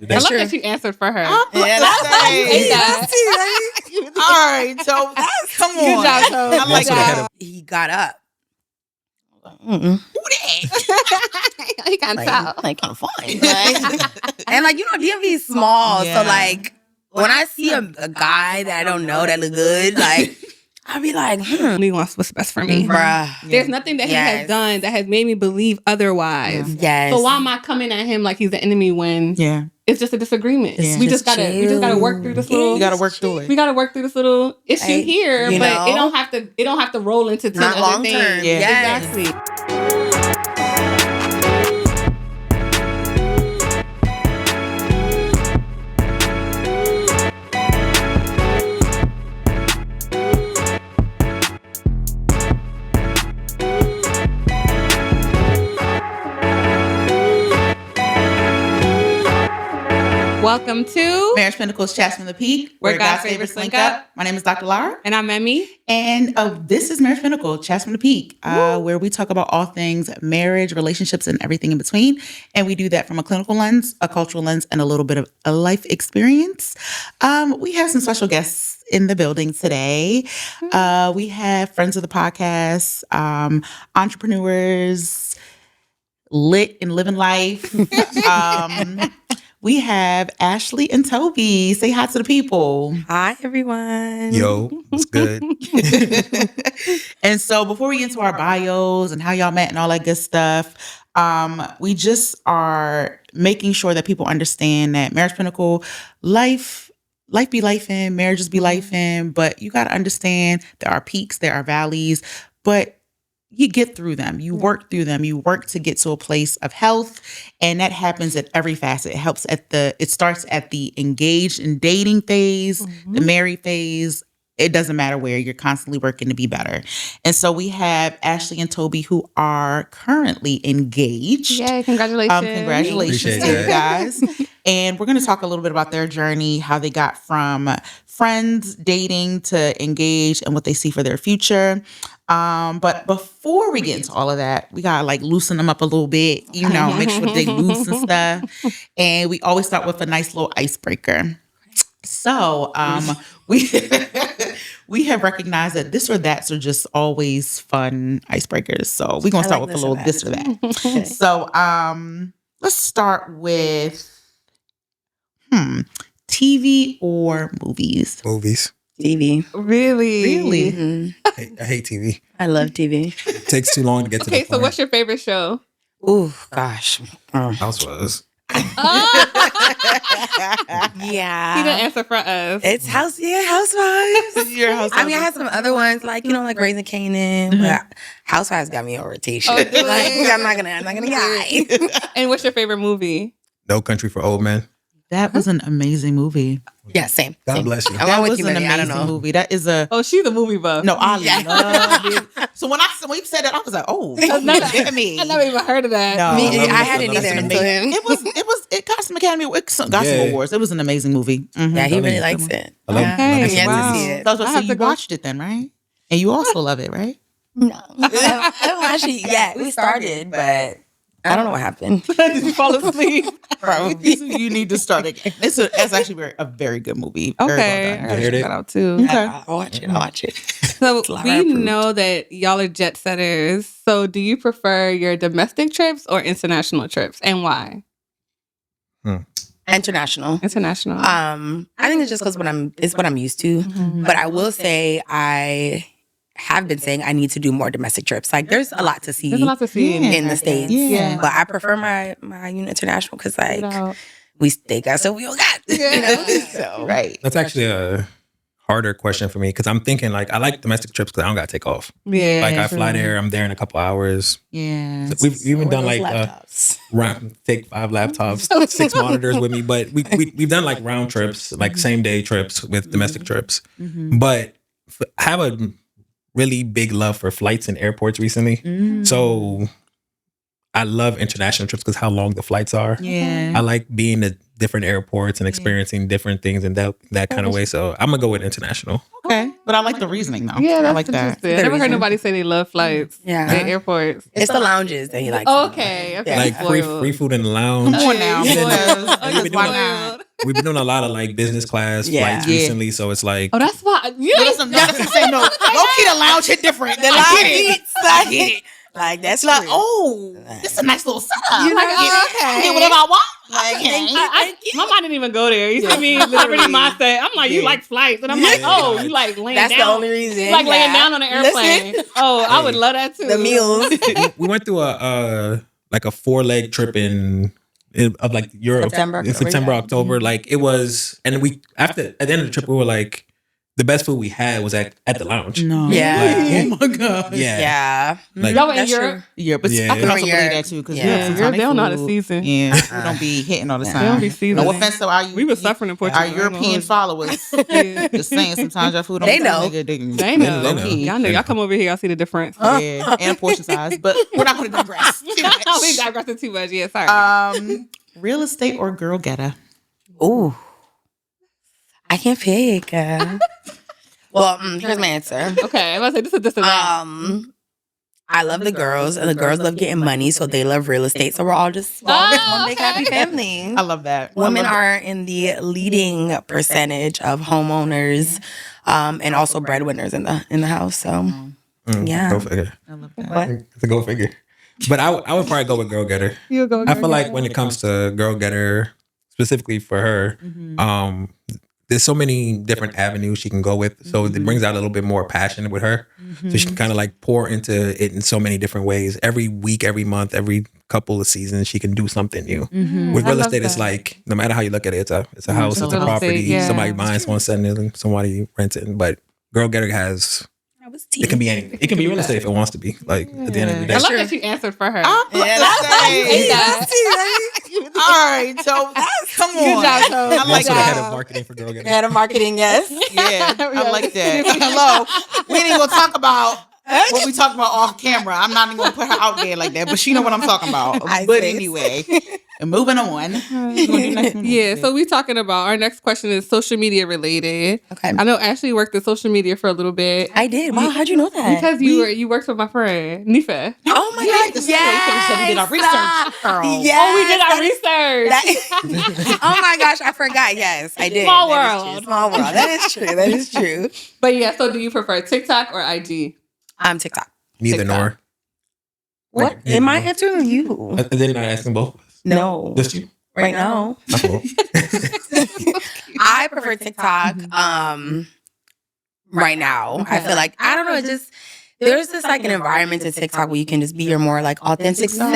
I love that you answered for her. All right, so come on. Good job, Toby. I like that. He got up. Who that? He can tell. Like, I'm fine. And like, DMV is small. Yeah. So like, when I see a guy that I don't know that look good, like, I'll be like, He wants what's best for me. bruh. There's nothing that he has done that has made me believe otherwise. Yes. So why am I coming at him like he's the enemy when it's just a disagreement? Yeah. We just gotta work through this little. You gotta work through it. We gotta work through this little issue Like, here, but it don't have to. It don't have to roll into 10 Not other long things. term. Yeah. Yes. Exactly. Welcome to Marriage Pinnacles, Chats from the Peak, Where God's favorites link up. My name is Dr. Lara. and I'm Emmy. And this is Marriage Pinnacle, Chats from the Peak, where we talk about all things marriage, relationships, and everything in between. And we do that from a clinical lens, a cultural lens, and a little bit of a life experience. We have some special guests in the building today. We have friends of the podcast, entrepreneurs, lit and living life. We have Ashli and Tobi. Say hi to the people. Hi, everyone. Yo, what's good? And so before we get into our bios and how y'all met and all that good stuff, we just are making sure that people understand that Marriage Pinnacle, life be life in, marriages be life in, but you got to understand there are peaks, there are valleys, but you get through them. You work through them. You work to get to a place of health. And that happens at every facet. It starts at the engaged and dating phase, the married phase. It doesn't matter where, you're constantly working to be better. And so we have Ashli and Tobi who are currently engaged. Yay, congratulations. Congratulations Appreciate to you that. guys. And we're going to talk a little bit about their journey, how they got from friends, dating to engaged, and what they see for their future. But before we get into all of that, we gotta loosen them up a little bit, make sure they loose and stuff. And we always start with a nice little icebreaker. So we have recognized that this or that's are just always fun icebreakers. So we're gonna start with a little this or that. So let's start with TV or movies. Movies. TV. Really? Mm-hmm. I hate TV. I love TV. It takes too long to get to the Okay, point. so what's your favorite show? Ooh, gosh. Housewives. Yeah. He didn't answer for us. It's Housewives. Your Housewives. I mean, I had some other ones like Raising Kanan, but Housewives got me on rotation. Oh, do Like, it? I'm not gonna lie. And what's your favorite movie? No Country for Old Men. That was an amazing movie. Yeah, same. God same. bless you. I'm That with was you, an Millie. I don't amazing know. movie. That is a Oh, she's a movie buff. no. I Yeah. love it. So when you said that, I was like, oh, look me. I never even heard of that. No. Me, love I it. hadn't I love either it. until him. It got some got some Yeah. awards. It was an amazing movie. Mhm. Yeah, he Love really it. likes it. I love, Yeah. love I'm it. yet Wow. to see it. So I was I gonna have say to you go- watched it then, right? And you also love it, right? No, I don't actually. Yeah, we started, but I don't know what happened. Did you fall asleep? You need to start again. It's actually a very good movie. Very Okay. well done. I gotta heard check it. that out too. Okay. I'll watch it. I'll watch it. So Lara we approved. know that y'all are jet setters. So do you prefer your domestic trips or international trips, and why? International. International. I think it's just because it's what I'm used to. Mhm. But I will say I have been saying I need to do more domestic trips. Like there's a lot to see There's a lot to see in the States. Yeah. But I prefer my international because You know, they got so we all got. So Right. That's actually a harder question for me because I'm thinking I like domestic trips because I don't got to take off. yeah. I fly there, I'm there in a couple hours. Yeah. We've even done laptops. take 5 laptops, 6 monitors with me, but we've done round trips, same day trips with domestic trips. Mhm. But I have a really big love for flights and airports recently. Mm. So I love international trips because how long the flights are. Yeah. I like being at different airports and experiencing different things in that kind of way. So I'm gonna go with international. Okay. But I like the reasoning though. Yeah, I that's like that. interesting. I never heard reason. nobody say they love flights Yeah. at airports. It's the lounges that he likes. Okay. Okay. Yeah. Like Spoiled. free food in the lounge. Come on now. Yeah, Because, Oh, you've you been doing why spoiled. We've been doing a lot of like business class Yeah. flights Yeah. recently, so it's like Oh, that's why. You No, that's what I'm saying. No, low-key the lounge hit different. The I get it. I get it. Like that's It's like, true. oh, this is a nice little setup. You I know, get, okay. I get whatever I want. Like, thank you. My mind didn't even go there. You see me, celebrity mindset. I'm like, you like flights, and I'm like, oh, you like laying That's down. the only reason. You like laying Yeah. down on an airplane. Oh, I would love that too. The meals. we went through a 4-leg trip of like Europe September, in September, yeah. October. Like it was, and we at the end of the trip we were like, the best food we had was at the lounge. No. Yeah. Oh my god. Yeah. Yeah. Like, Y'all went in That's Europe? true. Yeah, but Yeah. I can also Europe. believe that too because Yeah. Europe, they don't know how to season. Yeah, we don't be hitting all the time. They don't be seasoning. No offense to our We was suffering in Portugal. our European followers. Yeah. Just saying, sometimes your food don't They be know. nigga, They know. They know. Y'all know. Y'all come over here, y'all see the difference. Yeah, and portion size, but we're not going to digress. Too much. we digressing too much. Yeah, sorry. Real estate or girl getter? Ooh. I can't pick. Well, here's my answer. Okay, I'm gonna say this is that. I love the girls, and the girls love getting money, so they love real estate. So we're all just one big happy family. I love that. Women are in the leading percentage of homeowners, and also breadwinners in the house. So yeah. Go figure. I love that. What? It's a go figure. But I would probably go with girl getter. You go. I feel like when it comes to girl getter, specifically for her, there's so many different avenues she can go with. So it brings out a little bit more passion with her. So she can kind of like pour into it in so many different ways. Every week, every month, every couple of seasons, she can do something new. With I real love estate, it's that. like no matter how you look at it, it's a house, it's a Real property. estate, yeah. Somebody buying, someone selling it, somebody renting. But girl getter has it can be anything. It can be real estate if it wants to be. Like at the end of the day. I love that you answered for her. I'm Yeah, about to say. that. All right, so come on. Good job, Toby. I like Also the head that. of marketing for girl getter. Head of marketing, yes. Yeah, I like that. Hello, we ain't even gonna talk about what we talked about off camera. I'm not even gonna put her out there like that, but she know what I'm talking about. I But see. anyway, and moving on. You wanna do next one? Yeah, so we talking about our next question is social media related. Okay. I know Ashley worked in social media for a little bit. I did. Wow, how'd you know that? Because you worked with my friend Nifa. Oh my You god, like to say, you could've said we did our research, girl. Yes, Oh, we did our that- research. oh my gosh, I forgot. Yes, I did. Small That is world. true. Small world. That is true. That is true. But yeah, so do you prefer TikTok or IG? I'm TikTok. Neither TikTok. nor. What? Neither Am I nor. answering you? They're not asking both. No. Just you. Right now. That's cool. I prefer TikTok. Right now, I feel like I don't know. It just there's this like an environment to TikTok where you can just be your more like authentic self.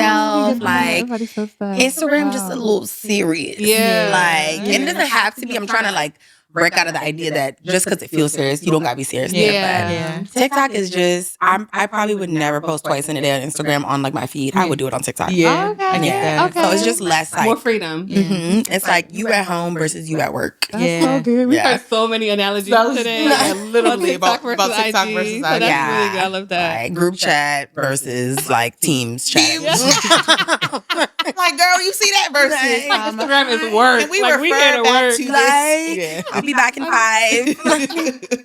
Like Everybody says that. Instagram, just a little serious. Yeah. Like and it doesn't have to be. I'm trying to like break out of the idea that just because it feels serious, you don't gotta be serious. Yeah. But TikTok is just. I probably would never post twice in a day on Instagram on like my feed. I would do it on TikTok. Yeah, Okay. I get that. Okay. So it's just less like. More freedom. It's like you at home versus you at work. That's Yeah. so good. We Yeah. heard so many analogies That was- today. yeah, literally TikTok about TikTok IG. versus So that's IG. really good. I love that. Like group chat versus like Teams chat. Like, girl, you see that versus Instagram is work. and we like, refer we here to back work. to Like, this. Yeah. I'll be back in 5.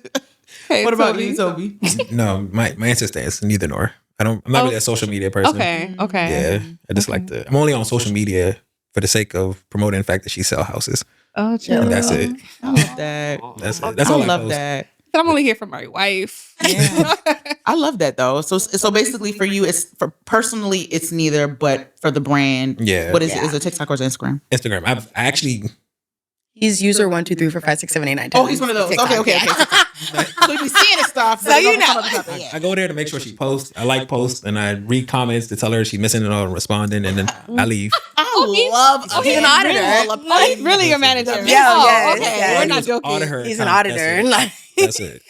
Okay, What about Toby. you, Toby? No, my answer stands neither nor. I'm not really a social media person. Okay. Okay. Yeah. I just like to I'm only on social media for the sake of promoting the fact that she sell houses. Oh, chill. And that's it. I love that. That's it. That's all I love post. that. I'm only here for my wife. Yeah. I love that though. So basically for you, it's for personally, it's neither, but for the brand, Yeah. what is Yeah. it? Is it TikTok or is it Instagram? Instagram. I actually He's user 1, 2, 3, 4, 5, 6, 7, 8, 9, 10. Oh, he's one of those. TikTok. Okay. So you be seeing his stuff. So you know. I go there to make sure she posts. I like posts and I read comments to tell her she's missing it all and responding, and then I leave. I love. he's an auditor. He's really your manager. Yeah, yes, okay. yes. We're not joking. Audit her He's an account. auditor. Like, That's it.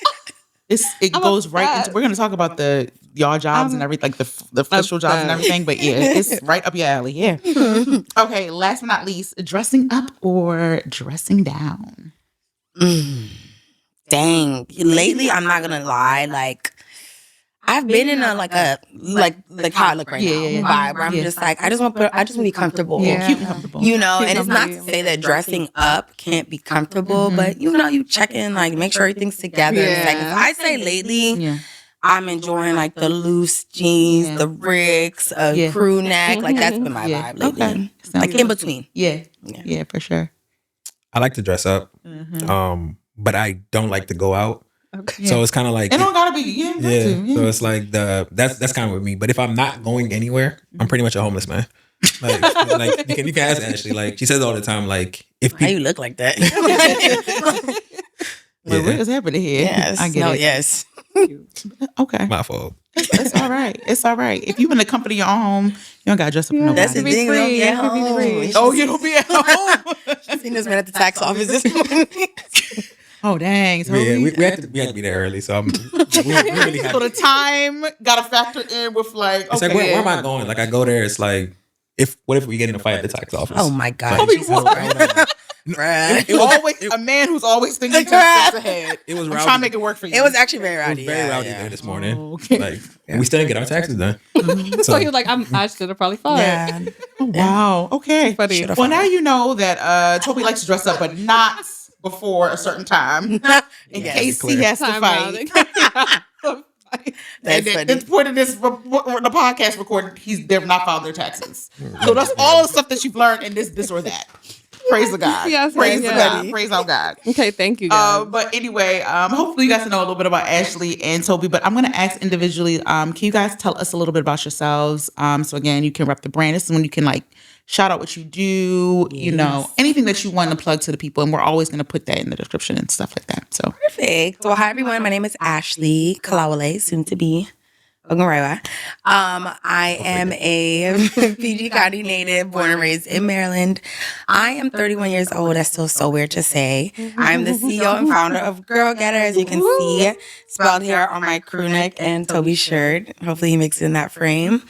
It I'm goes right obsessed. into. We're gonna talk about y'all jobs and everything, like the official jobs and obsessed. everything. But yeah, it's right up your alley. Yeah. Okay. Last but not least, dressing up or dressing down. Dang. Lately, I'm not gonna lie. Like, I've been in a like how I look right now vibe where I'm just like I just want to be comfortable, Yeah. Cute and comfortable. you know. And it's not to say that dressing up can't be comfortable, but you know, you check in, like make sure everything's together. Yeah. Like, I say lately, Yeah. I'm enjoying like the loose jeans, the rigs, a crew neck. Like that's been my vibe lately. Okay. Like in between. Yeah, for sure. I like to dress up, but I don't like to go out. Okay. So it's kind of like It don't gotta be. Yeah. So it's like that's kind of with me. But if I'm not going anywhere, I'm pretty much a homeless man. Like you can ask Ashley. Like she says all the time. Like if How people, you look like that? What is happening here? Yes. I get it. Yes. Okay. my fault. It's all right. It's all right. If you in the comfort of your home, you don't gotta dress up for nobody. That's the thing. free. Yeah. You can be free. Oh, you don't be at home. I seen this man at the tax office this morning. Oh, dang. So, Yeah, we had to be there early. So we really have. so the time gotta factor in with like. It's like where am I going? Like I go there. It's like what if we get in a fight at the tax office? Oh my God. Like, Bruh. It was always a man who's always thinking 10 steps ahead. It was I'm rowdy. trying to make it work for you. It was actually very It rowdy. was very rowdy yeah. there this morning. Oh, okay. Like we still didn't get our taxes done. So he was like, I should have probably fought. Yeah. Oh, wow. Okay. Funny. Well, now you know that Toby likes to dress up, but not before a certain time. In case he has to Time fight. out. And at this point in this the podcast recording, they've not filed their taxes. So that's all the stuff that you've learned in this or that. Praise the God. Yes, Praise yes, the yes. God. Praise our God. Okay, thank you guys. But anyway, hopefully you guys know a little bit about Ashley and Toby. But I'm going to ask individually, can you guys tell us a little bit about yourselves? So again, you can rep the brand. This is when you can like shout out what you do, you know, anything that you want to plug to the people. And we're always going to put that in the description and stuff like that. So Perfect. Well, hi everyone. My name is Ashley Kalawale, soon to be Ogunraiwa. I am a PG County native, born and raised in Maryland. I am 31 years old. That's still so weird to say. I'm the CEO and founder of Girl Getter, as you can see, spelled here on my crew neck and Toby's shirt. Hopefully he makes it in that frame.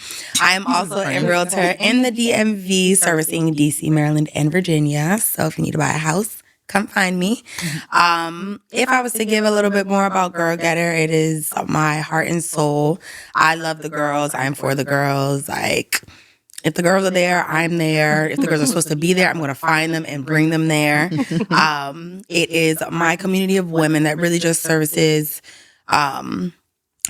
I am also a realtor in the DMV, servicing DC, Maryland, and Virginia. So if you need to buy a house, come find me. If I was to give a little bit more about Girl Getter, it is my heart and soul. I love the girls. I'm for the girls. Like, if the girls are there, I'm there. If the girls are supposed to be there, I'm going to find them and bring them there. It is my community of women that really just services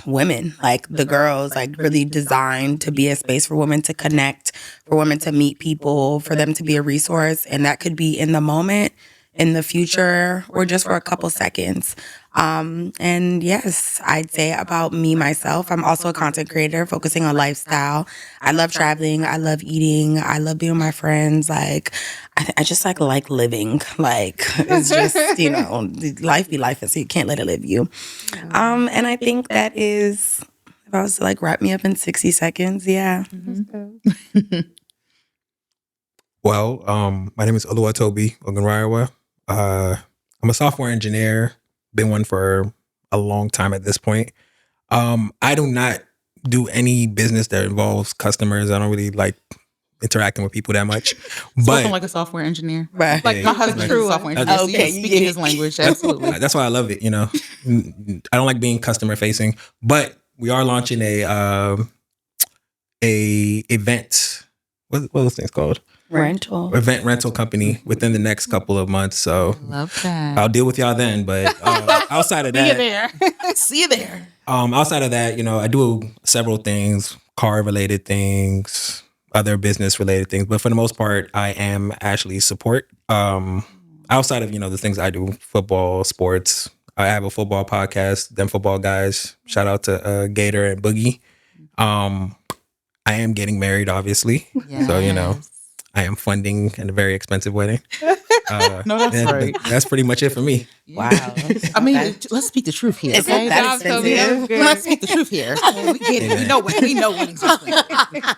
women, like the girls, like really designed to be a space for women to connect, for women to meet people, for them to be a resource. And that could be in the moment, in the future, or just for a couple seconds. And yes, I'd say about me, myself, I'm also a content creator focusing on lifestyle. I love traveling. I love eating. I love being with my friends. Like, I just like living. Like, it's just, you know, life be life, so you can't let it live you. And I think that is, if I was to like wrap me up in 60 seconds, yeah. Well, my name is Tobi Ogunraiwa. I'm a software engineer. Been one for a long time at this point. I do not do any business that involves customers. I don't really like interacting with people that much. But spoken like a software engineer. Right. Like my husband is a software engineer. So Okay, you speaking his language. Absolutely. that's why I love it. You know, I don't like being customer facing, but we are launching a event. What are those things called? Event rental company within the next couple of months. So Love that. I'll deal with y'all then. But outside of that, See you there. Outside of that, you know, I do several things, car related things, other business related things. But for the most part, I am Ashley's support. Outside of, you know, the things I do, football, sports. I have a football podcast, Them Football Guys. Shout out to Gator and Boogie. I am getting married, obviously. Yes. So, you know, I am funding a very expensive wedding. No, that's right. That's pretty much it for me. Wow. I mean, let's speak the truth here. It's Okay? not that expensive. Let's speak the truth here. We get it. We know weddings are expensive.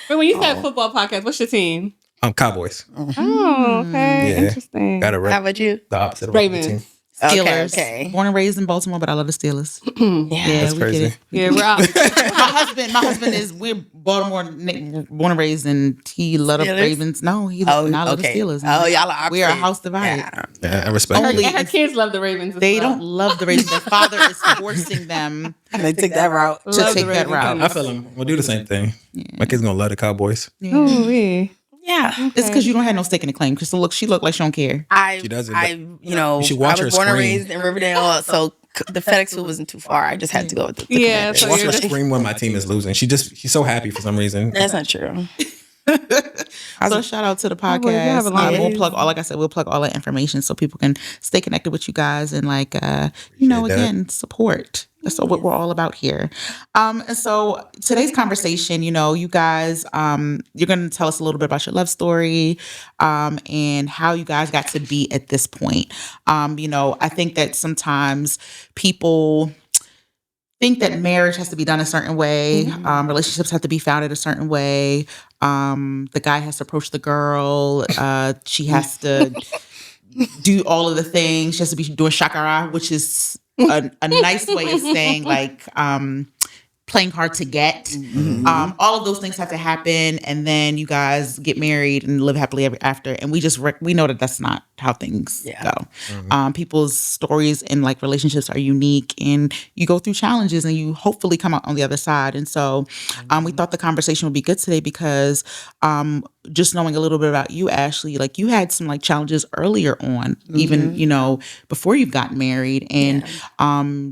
But when you said football podcast, what's your team? Cowboys. Oh, okay. Yeah. Interesting. Got to How rep about you? the opposite of my Ravens. team. Steelers. Okay. Born and raised in Baltimore, but I love the Steelers. Yeah, That's we crazy. get it. Yeah, we're out. My husband is we're Baltimore born and raised, and he loved the Steelers? Ravens. No, he Oh, and I love okay. the Steelers. Oh, y'all are we are a opposite. house divided. Yeah. Yeah, I respect Only- that. And her kids love the Ravens. They don't love the Ravens. Their father is forcing them And they take that route. to Love take the that Ravens. route. I feel them. We'll do the same thing. My kids gonna love the Cowboys. Yeah. Oh, yeah. Yeah. It's because you don't have no stake in the claim. Crystal, she looked like she don't care. She doesn't, I, you should watch I was her born and scream. raised in Riverdale, so the FedEx food wasn't too far. I just had to go with the Yeah, Commanders. so Watch you're her just- scream when my team is losing. She's so happy for some reason. That's not true. So shout out to the well, you have podcast. a lot of- We'll plug we'll plug all that information so people can stay connected with you guys and again, support. That's what we're all about here. And so today's conversation, you guys, you're going to tell us a little bit about your love story, and how you guys got to be at this point. I think that sometimes people think that marriage has to be done a certain way. Relationships have to be founded a certain way. The guy has to approach the girl. She has to do all of the things. She has to be doing shakara, which is a nice way of saying playing hard to get. All of those things have to happen, and then you guys get married and live happily ever after. And we know that that's not how things go. People's stories and relationships are unique, and you go through challenges, and you hopefully come out on the other side. And so, we thought the conversation would be good today because just knowing a little bit about you, Ashley, you had some challenges earlier on, even before you've gotten married, and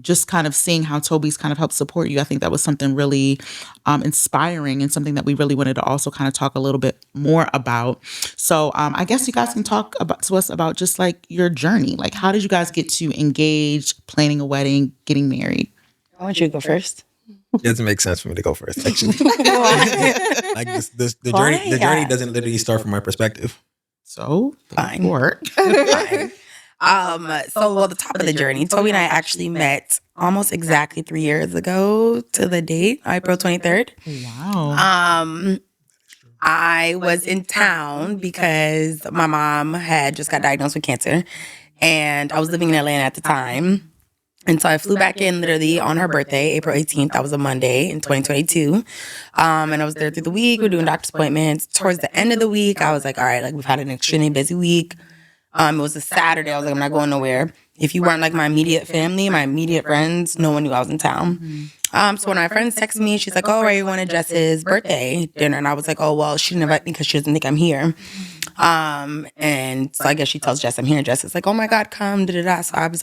just kind of seeing how Toby's kind of helped support you. I think that was something really inspiring and something that we really wanted to also kind of talk a little bit more about. So I guess you guys can talk to us about just your journey. How did you guys get to engage, planning a wedding, getting married? I want you to go first. It doesn't make sense for me to go first, actually. The journey doesn't literally start from my perspective. So Fine. Work. Fine. The top of the journey, Toby and I actually met almost exactly 3 years ago to the date, April 23rd. Wow. I was in town because my mom had just got diagnosed with cancer, and I was living in Atlanta at the time. And so I flew back in literally on her birthday, April 18th. That was a Monday in 2022. And I was there through the week. We're doing doctor's appointments. Towards the end of the week, I was like, all right, we've had an extremely busy week. It was a Saturday. I was like, I'm not going nowhere. If you weren't my immediate family, my immediate friends, no one knew I was in town. So when my friends texted me, she's like, oh, are you going to Jess's birthday dinner? And I was like, oh, well, she didn't invite me because she doesn't think I'm here. And so I guess she tells Jess I'm here. And Jess is like, oh my God, come, da-da-da. So I was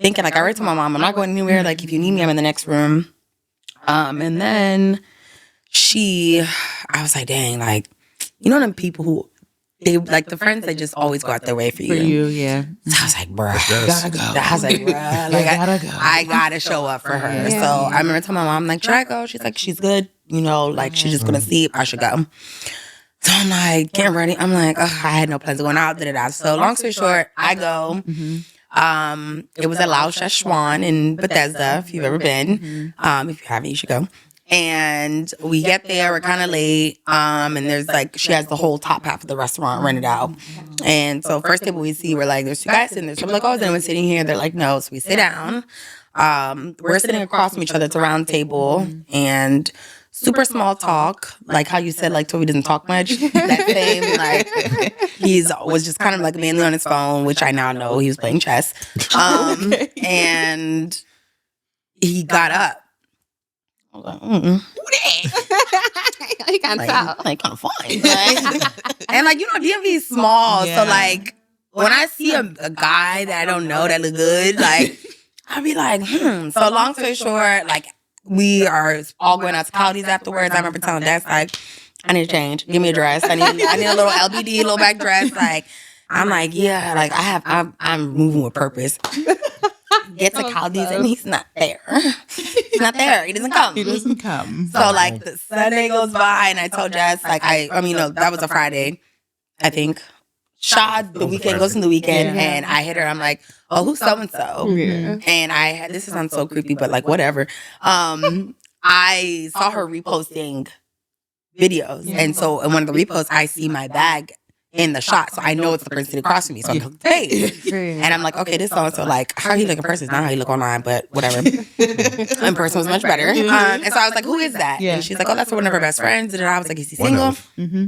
thinking, I already told my mom, I'm not going anywhere. If you need me, I'm in the next room. And then I was like, dang, them people who, they the friends that just always go out their way for you. For you, yeah. So I was like, bruh, Gotta go. I was like, bruh, Gotta go. I gotta show up for her. So I remember telling my mom, should I go? She's like, she's good. She's just gonna sleep. I should go. So I'm getting ready. I'm I had no plans of going out. Da-da-da. So long story short, I go. It was at Lao Szechuan in Bethesda, if you've ever been. If you haven't, you should go. And we get there, we're kind of late. And there's she has the whole top half of the restaurant rented out. And so first table we see, we're there's two guys sitting there. So I'm oh, is anyone sitting here? They're like, no. So we sit down. We're sitting across from each other. It's a round table. And super small talk, how you said, Toby doesn't talk much. That same, he was just kind of mainly on his phone, which I now know he was playing chess. And he got up. I was like, You can't tell. kind of fine. And DMV is small, Yeah. so when I see a guy that I don't know that look good, I'll be So long story short, we are all going out to Cloudy's afterwards. I remember telling Dad, I need to change. Give me a dress. I need a little LBD, little back dress. I'm moving with purpose. Get to Cloudy's and he's not there. He's not there. He doesn't come. He doesn't come. So the Sunday goes by and I told Jess, that was a Friday, I think. Shot the weekend goes in the weekend and I hit her. I'm like, oh, who's so and so? And this sounds so creepy, but whatever. I saw her reposting videos, and so in one of the reposts, I see my bag in the shot, so I know it's the person sitting across from me. So I'm like, hey, and I'm like, okay, this so-and-so, like, how he look in person is not how he look online, but whatever. In person was much better. And so I was like, who is that? Yeah. And she's like, oh, that's one of her best friends. And I was like, is he single? Mm-hmm.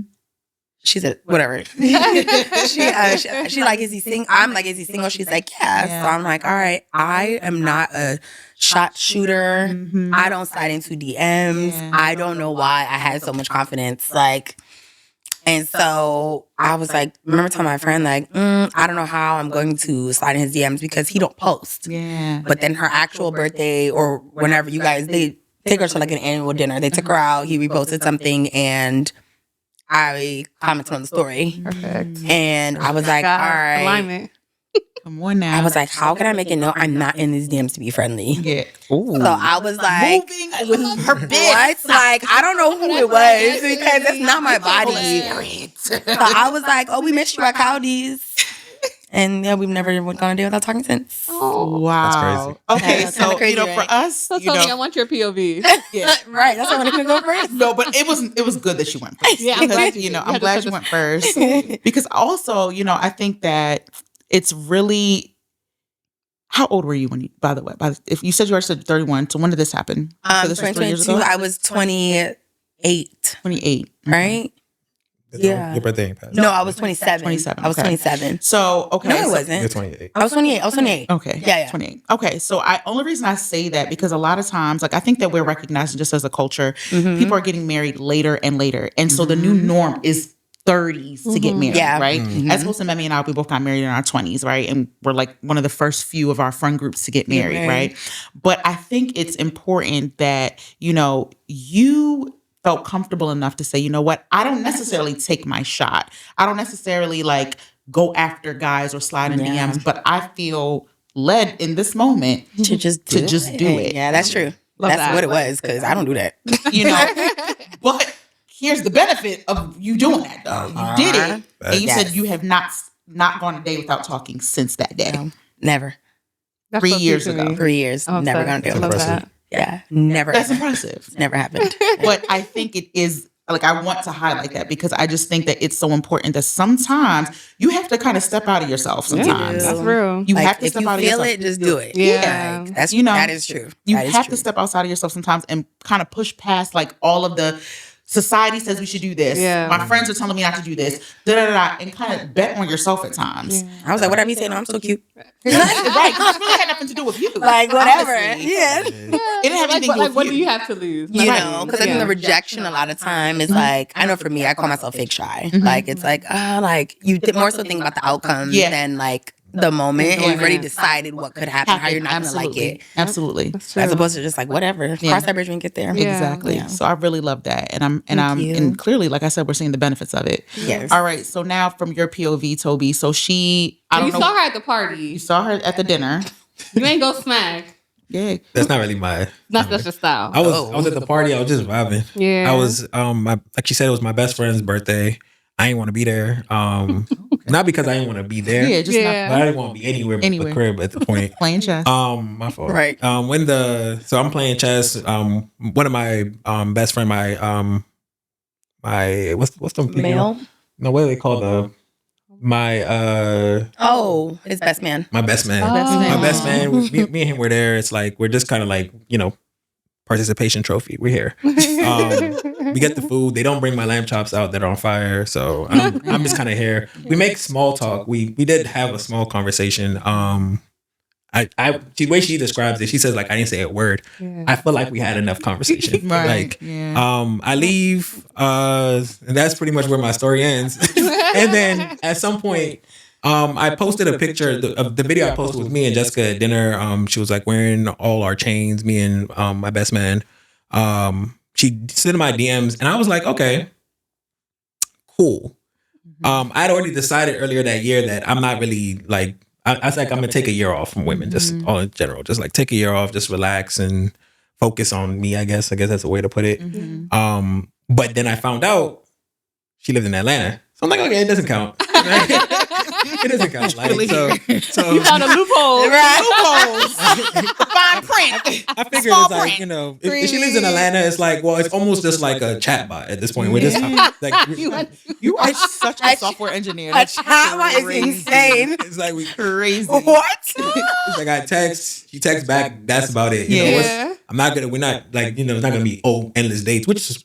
She said, whatever. she like, is he single? I'm like, is he single? She's like, yeah. So I'm like, all right, I am not a shot shooter. Mm-hmm. I don't slide into DMs. Yeah. I don't know why I had so much confidence. Like, and so I was like, remember telling my friend, like, I don't know how I'm going to slide in his DMs because he don't post. Yeah. But then her actual birthday or whenever you guys, they take her to like an annual dinner. They took her out. He reposted something and I commented on the story. Perfect. And I was like, all right. Alignment. Come on now. I was like, how can I make it know I'm not in these DMs to be friendly? yeah. So I was like, Moving with her what? Like, I don't know who it was because it's not my body. So I was like, oh, we missed you at Cowdy's. And yeah, we've never gone a day without talking since. Oh. Wow. That's Okay, That's so kinda crazy, for right? us, So Tobi, I want your POV. yeah. Right, that's why I wanted to go first. No, but it was good that you went first. Yeah, I'm Because, glad you you know, did. I'm You glad had to you went first. Because also, you know, I think that it's really. How old were you when you? By the way, if you said you were 31, so when did this happen? So this was 3 years 2022, ago. I was 28, 28. right? Yeah. Your birthday ain't passed. No, I was 27. 27, I was okay. 27. So okay. No, it so- wasn't. You're 28. I was 28. I was 28. Okay. Yeah. 28. Okay. So only reason I say that because a lot of times, like I think that we're recognizing just as a culture, Mhm. people are getting married later and later. And so the new norm is 30s to get married, Yeah. right? Mhm. As opposed to Memmy and I, we both got married in our 20s, right? And we're like one of the first few of our friend groups to get married, right? But I think it's important that, you know, you felt comfortable enough to say, you know what, I don't necessarily take my shot. I don't necessarily like go after guys or slide in Yeah. DMs, but I feel led in this moment To just do it. Yeah, that's true. Love That's that. what it was because I don't do that. you know. But here's the benefit of you doing that, though. You did it, and you Yes. said you have not gone a day without talking since that day. No, never. That's 3 so cute years to ago. me. 3 years. I'm Never obsessed. gonna do I it. love Impressive. that. Yeah, never. That's impressive. Never happened. But I think it is like I want to highlight that because I just think that it's so important that sometimes you have to kind of step out of yourself. Sometimes do. That's real. you Like, have to if step you out of feel yourself. it, just do it. Yeah. Like, that's You know, that is true. You That is have true. to step outside of yourself sometimes and kind of push past like all of the society says we should do this. Yeah. My friends are telling me not to do this. Da da da. And kind of bet on yourself at times. I was like, whatever you say, no, I'm so cute. right? 'Cause it really had nothing to do with you. Like whatever. Honestly. Yeah. It didn't have anything to do with what do you. you have to lose? You Right. know, because I think the rejection a lot of time is like, I know for me, I call myself fake shy. Mhm. Like, it's like, like you more so think about the outcome Yeah. than like the moment. And you've already Enjoyment. decided what could happen, how you're not going to like Absolutely. it. Absolutely. That's true. As opposed to just like, whatever. Yeah. Cross that bridge when we get there. Yeah. Exactly. Yeah. So I really love that. And Thank you. and clearly, like I said, we're seeing the benefits of it. Yes. All right. So now from your POV, Toby. So I you don't know. saw her at the You party. saw her at the dinner. You ain't go smack. Yeah. That's not really my. That's your style. I was at the party. I was just vibing. Yeah. I was like she said, it was my best friend's birthday. I didn't want to be there. Not because I didn't want to be there. Yeah. Just Yeah. But I didn't want to be anywhere but Anywhere. the crib at the point. not playing chess. My fault. Right. So I'm playing chess. One of my best friend, my what's the Male? No, what do they call my His best man. my best man. Oh. My best man. Me and him were there. It's like we're just kind of like, you know, participation trophy. We're here. We get the food. They don't bring my lamb chops out that are on fire, so I'm just kind of here. We make small talk. We did have a small conversation. The way she describes it, she says like I didn't say a word. Yeah. I feel like we had enough conversation. Right. Like Yeah. I leave, and that's pretty much where my story ends. And then at some point, I posted a picture of the video I posted with me and Jessica at dinner. She was like wearing all our chains, me and my best man. She sent my DMs, and I was like, okay, cool. I'd already decided earlier that year that I'm not really like. I was like, I'm gonna take a year off from women, just all in general. Just like take a year off, just relax and focus on me. I guess that's a way to put it. Mhm. But then I found out she lived in Atlanta, so I'm like, okay, it doesn't count. It doesn't count. Like, so You found a loophole. Loopholes. The fine print. I figure Small it's like, print. you know, if she lives in Atlanta, it's like, well, it's almost just like a chatbot at this point. We're just like, You are such a software engineer. That's Chatbot is crazy. insane. it's like we Crazy. What? it's like I text, she texts back, that's about it. You know, Yeah. we're not like, you know, it's not gonna be endless dates, which is,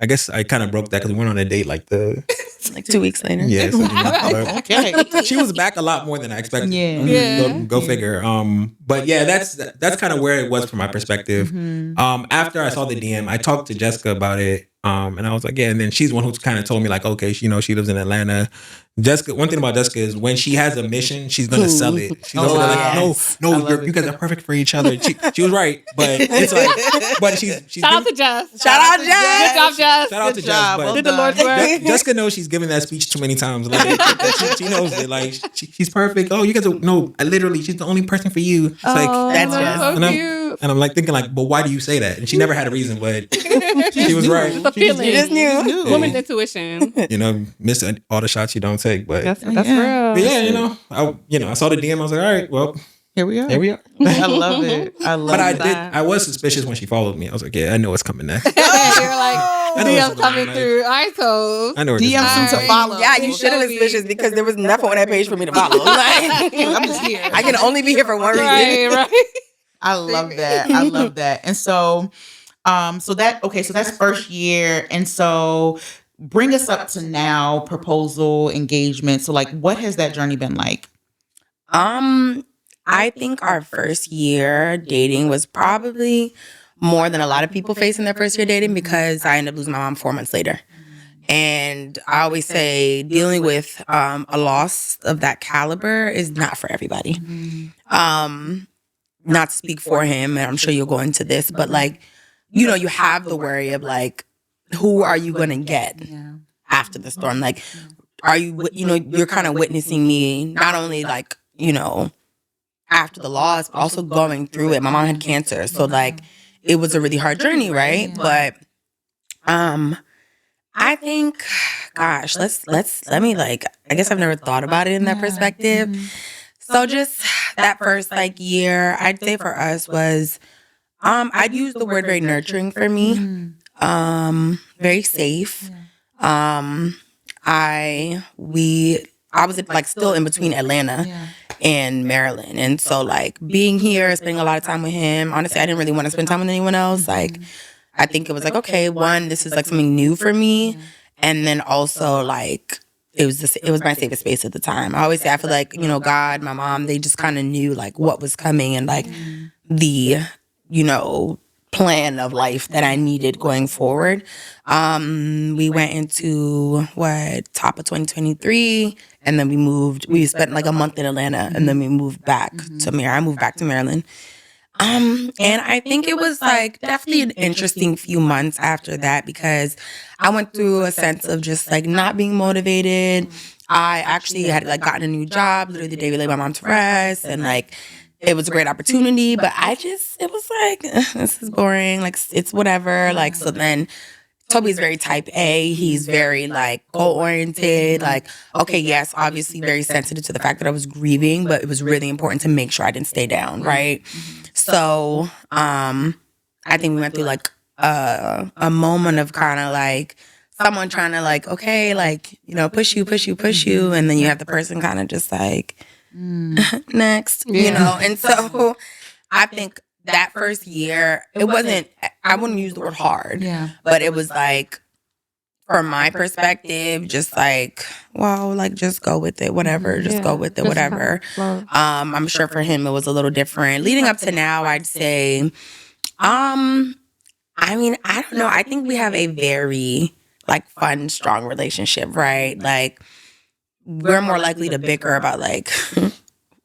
I guess I kind of broke that because we went on a date like Like 2 weeks later. yeah. So, you know, Okay. but she was back a lot more than I expected. Yeah. Yeah. Go figure. But yeah, that's kind of where it was from my perspective. After I saw the DM, I talked to Jessica about it. And I was like, yeah. And then she's the one who kind of told me like, okay, she lives in Atlanta. Jessica, one thing about Jessica is when she has a mission, she's gonna sell it. She's over there like, yes. no, you guys are perfect for each other. She was right, but it's like, but she's Shout out to Jess. Shout out, Good Jess. job, Jess. shout out to Good job. Jess. Well Did the done. Lord's work. Jessica knows she's given that speech too many times. Like, she knows it. Like she's perfect. Oh, you guys are no. Literally, she's the only person for you. It's like That's Jess. so and cute. I'm like thinking like, but why do you say that? And she never had a reason, but she was right. It's a feeling. You just knew. Woman's intuition. You know, miss all the shots you don't take. But That's Yeah. real. but yeah, I saw the DM. I was like, all right, well, Here we are. here we are. I love it. I love But that. I was suspicious when she followed me. I was like, yeah, I know what's coming next. You're like, I know DM what's coming like. through. I told. I know where this is DM going. to follow. Yeah, you should have been suspicious because there was nothing on that page for me to follow. Like, I'm just here. I can only be here for one reason. Right. I love that. I love that. And so, so that's first year. And so bring us up to now, proposal, engagement. So like, what has that journey been like? I think our first year dating was probably more than a lot of people face in their first year dating because I ended up losing my mom 4 months later. And I always say dealing with a loss of that caliber is not for everybody. Not to speak for him, and I'm sure you'll go into this, but like, you know, you have the worry of like, who are you going to get after the storm? Like, are you, you know, you're kind of witnessing me not only like, you know, after the loss, but also going through it. My mom had cancer. So like, it was a really hard journey, right? But I think, gosh, let me like, I guess I've never thought about it in that perspective. So just that first like year, I'd say for us was, I'd use the word very nurturing for me. Very safe. I was like still in between Atlanta and Maryland. And so like being here, spending a lot of time with him, honestly, I didn't really want to spend time with anyone else. Like, I think it was like, okay, one, this is like something new for me. And then also like, it was my safest space at the time. I always say, I feel like, you know, God, my mom, they just kind of knew like what was coming and like the, you know, plan of life that I needed going forward. We went into top of 2023, and then we spent like a month in Atlanta, and then we moved back to Maryland. I moved back to Maryland. And I think it was like definitely an interesting few months after that because I went through a sense of just like not being motivated. I actually had like gotten a new job literally the day we laid my mom to rest, and like it was a great opportunity, but it was like, this is boring. Like, it's whatever. Like, so then Toby's very type A. He's very like goal-oriented. Like, okay, yes, obviously very sensitive to the fact that I was grieving, but it was really important to make sure I didn't stay down, right? So, I think we went through like a moment of kind of like someone trying to like, okay, like, you know, push you. And then you have the person kind of just like, next, you know? And so I think that first year, it wasn't, I wouldn't use the word hard, but it was like, from my perspective, just like, well, like, just go with it, whatever, just go with it, whatever. I'm sure for him, it was a little different. Leading up to now, I'd say, I mean, I don't know. I think we have a very, like, fun, strong relationship, right? Like, we're more likely to bicker about like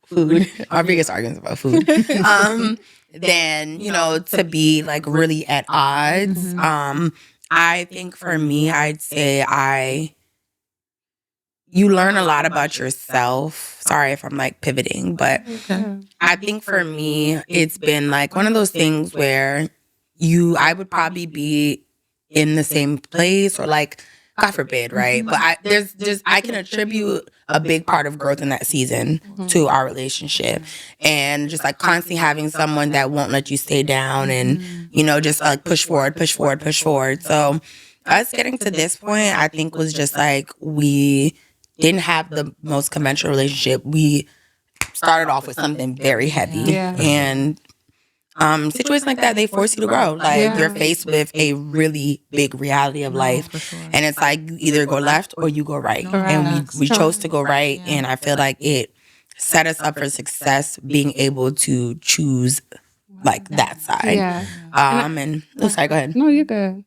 food. Our biggest arguments about food. Than, you know, to be like really at odds. I think for me, I'd say you learn a lot about yourself. Sorry if I'm like pivoting, but I think for me, it's been like one of those things where I would probably be in the same place or like God forbid, right? But I can attribute a big part of growth in that season to our relationship, and just like constantly having someone that won't let you stay down, and just like push forward, push forward, push forward. So us getting to this point, I think was just like we didn't have the most conventional relationship. We started off with something very heavy, and situations like that, they force you to grow. Like you're faced with a really big reality of life, and it's like you either go left or you go right. And we chose to go right, and I feel like it set us up for success, being able to choose like that side. Sorry, go ahead. No, you're good.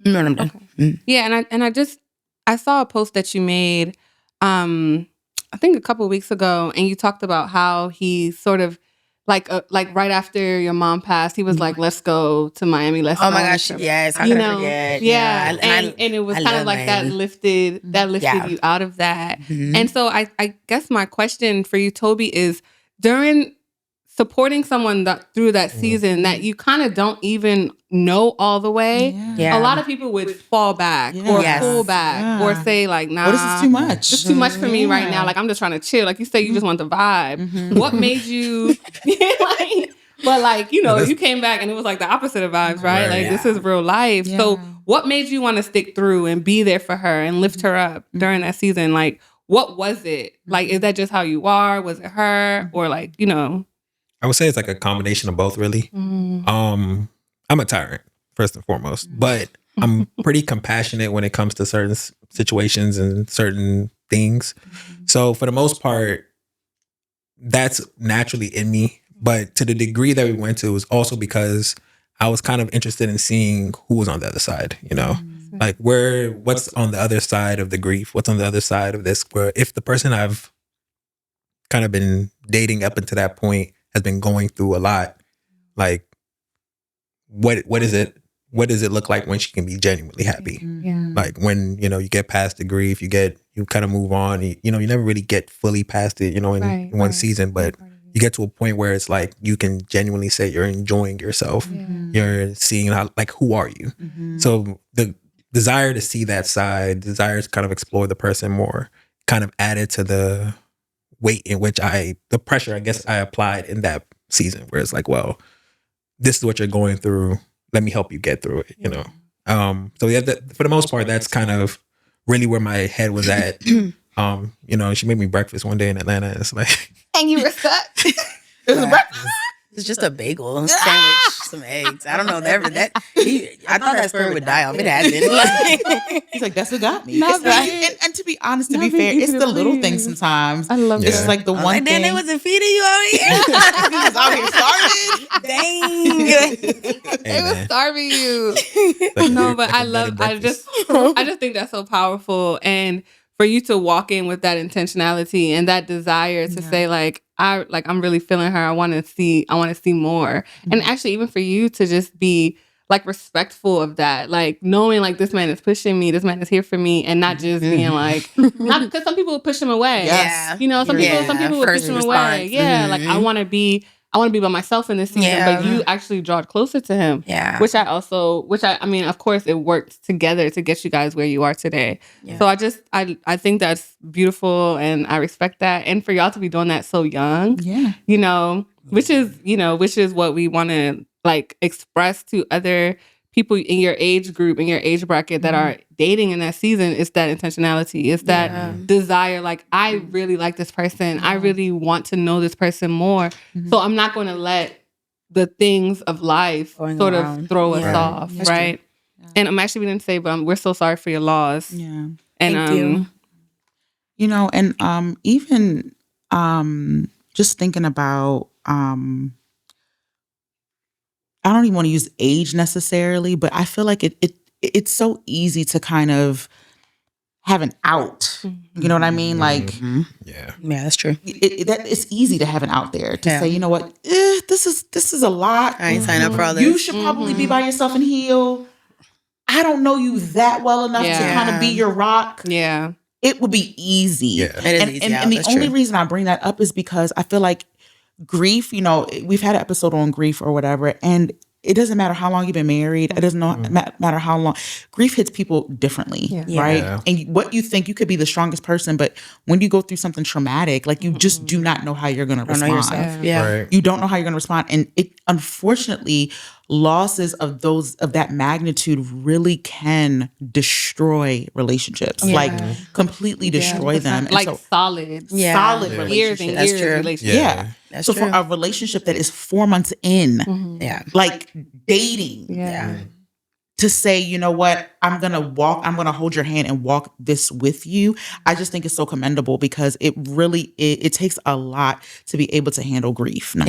No, I'm done. Okay. Yeah, I saw a post that you made, I think a couple of weeks ago, and you talked about how he sort of like right after your mom passed, he was like, "Let's go to Miami. Let's." Oh my gosh, yes, how could I forget? Yeah, and it was kind of like Miami. that lifted you out of that. Mm-hmm. And so I guess my question for you, Tobi, is during supporting someone through that season that you kind of don't even know all the way. Yeah. A lot of people would fall back or pull back or say like, nah, this is too much. This is too much for me right now. Like, I'm just trying to chill. Like you say, you just want the vibe. Mm-hmm. What made you you came back and it was like the opposite of vibes, right? Like this is real life. Yeah. So what made you want to stick through and be there for her and lift her up during that season? Like, what was it? Like, is that just how you are? Was it her? Or like, I would say it's like a combination of both, really. Mm. I'm a tyrant, first and foremost, but I'm pretty compassionate when it comes to certain situations and certain things. So for the most part, that's naturally in me. But to the degree that we went to was also because I was kind of interested in seeing who was on the other side, like what's on the other side of the grief? What's on the other side of this? Where if the person I've kind of been dating up until that point has been going through a lot, like what is it? What does it look like when she can be genuinely happy? Yeah. Like when, you get past the grief, you kind of move on, you never really get fully past it, in one season, but you get to a point where it's like, you can genuinely say you're enjoying yourself. Yeah. You're seeing how, like, who are you? Mm-hmm. So the desire to see that side, desire to kind of explore the person more, kind of added to the weight in which the pressure, I guess, I applied in that season, where it's like, well, this is what you're going through. Let me help you get through it, So yeah, for the most part, that's kind of really where my head was at. She made me breakfast one day in Atlanta. And it's like, and you were stuck. It was breakfast. It's just a bagel, sandwich, some eggs. I don't know. I thought that story would die off. It hasn't. He's like, that's what got me. And to be honest, to be fair, it's the little things sometimes. I love It's like the one and thing. then they wasn't feeding you out here. He was out here starving. Dang. They was starving you. No, but I just think that's so powerful. And for you to walk in with that intentionality and that desire to say like, I'm really feeling her. I want to see more. Mm-hmm. And actually, even for you to just be like respectful of that, like knowing like this man is pushing me, this man is here for me, and not just being like, not because some people would push him away. Yes. Some people would push him away. Yeah, like I want to be by myself in this season, but you actually draw closer to him. Yeah. Which I mean, of course, it worked together to get you guys where you are today. Yeah. So I think that's beautiful, and I respect that. And for y'all to be doing that so young, which is what we want to like express to other people in your age group, in your age bracket that are dating in that season, is that intentionality. It's that desire. Like, I really like this person. I really want to know this person more. Mm-hmm. So I'm not going to let the things of life sort of throw us off. That's right. Yeah. And I'm actually going to say, but we're so sorry for your loss. Yeah. And, thank you. And even just thinking about, I don't even want to use age necessarily, but I feel like it's so easy to kind of have an out. You know what I mean? Like, yeah, that's true. It's easy to have an out there to say, you know what, this is a lot. I ain't sign up for all this. You should probably be by yourself and heal. I don't know you that well enough to kind of be your rock. Yeah, it would be easy. Yeah, it is easy. And the only reason I bring that up is because I feel like grief, we've had an episode on grief or whatever, and it doesn't matter how long you've been married. It doesn't matter how long. Grief hits people differently, right? Yeah. And what you think, you could be the strongest person, but when you go through something traumatic, like you just do not know how you're going to respond. Yeah. You don't know how you're going to respond. And it, unfortunately, losses of that magnitude really can destroy relationships, like completely destroy them. And like so, solid relationships. Years and years of relationships. Yeah. That's so true. for a relationship that is 4 months in, like dating, to say, you know what, I'm going to hold your hand and walk this with you. I just think it's so commendable because it really, it takes a lot to be able to handle grief. It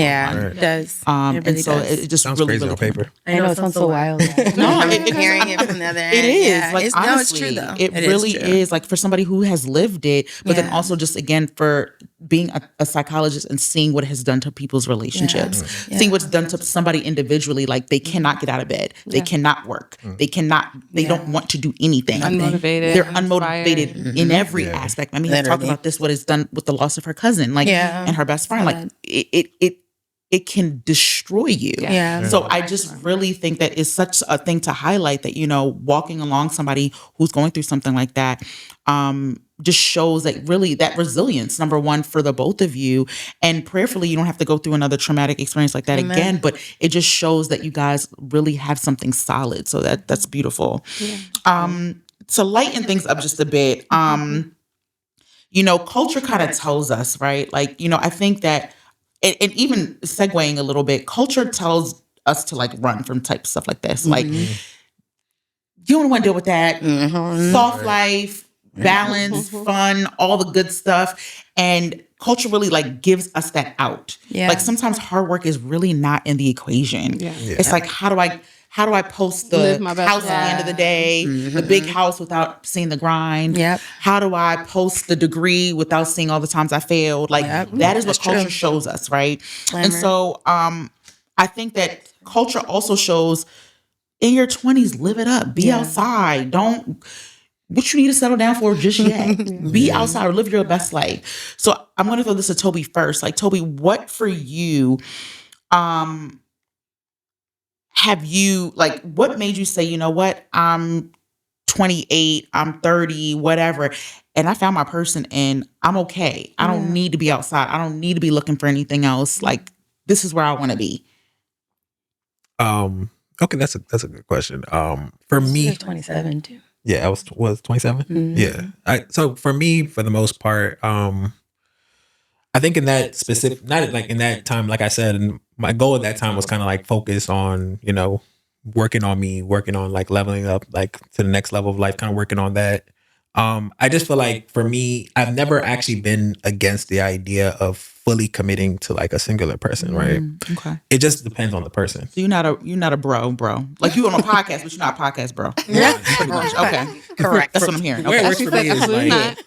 does. It really does. It just sounds really, crazy really on paper. I know, it sounds so wild. No, hearing it from the other end. It is. Yeah. Like, honestly, no, it's true though. It really is. Like, for somebody who has lived it, but then also just, again, for being a psychologist and seeing what it has done to people's relationships, seeing what's done to somebody individually, like they cannot get out of bed. They cannot work. They don't want to do anything. Unmotivated. They're unmotivated in every aspect. I mean, let's talk about this, what it's done with the loss of her cousin, like, and her best friend. Like, it can destroy you. So I just really think that it's such a thing to highlight that, you know, walking along somebody who's going through something like that, just shows that really that resilience, number one, for the both of you. And prayerfully, you don't have to go through another traumatic experience like that again, but it just shows that you guys really have something solid. So that's beautiful. To lighten things up just a bit, you know, culture kind of tells us, right? Like, you know, I think that, and even segueing a little bit, culture tells us to like run from type stuff like this. Like, you don't want to deal with that. Soft life, balance, fun, all the good stuff. And culture really like gives us that out. Like, sometimes hard work is really not in the equation. It's like, how do I post the house at the end of the day, the big house without seeing the grind? How do I post the degree without seeing all the times I failed? Like, that is what culture shows us, right? And so I think that culture also shows, in your 20s, live it up. Be outside. Don't... What you need to settle down for just yet. Be outside or live your best life. So I'm going to throw this to Tobi first. Like, Tobi, what for you, have you, like, what made you say, you know what, I'm 28, I'm 30, whatever, and I found my person and I'm okay. I don't need to be outside. I don't need to be looking for anything else. Like, this is where I want to be. Okay, that's a good question. For me, 27 too. Yeah, I was 27. Yeah. So for me, for the most part, I think in that specific, not like in that time, like I said, and my goal at that time was kind of like focus on, you know, working on me, working on like leveling up, like to the next level of life, kind of working on that. I just feel like for me, I've never actually been against the idea of fully committing to like a singular person, right? Okay. It just depends on the person. So you're not a bro. Like, you on a podcast, but you're not a podcast bro. Yeah. Pretty much. Okay. Correct. That's what I'm hearing. Where it works for me is like,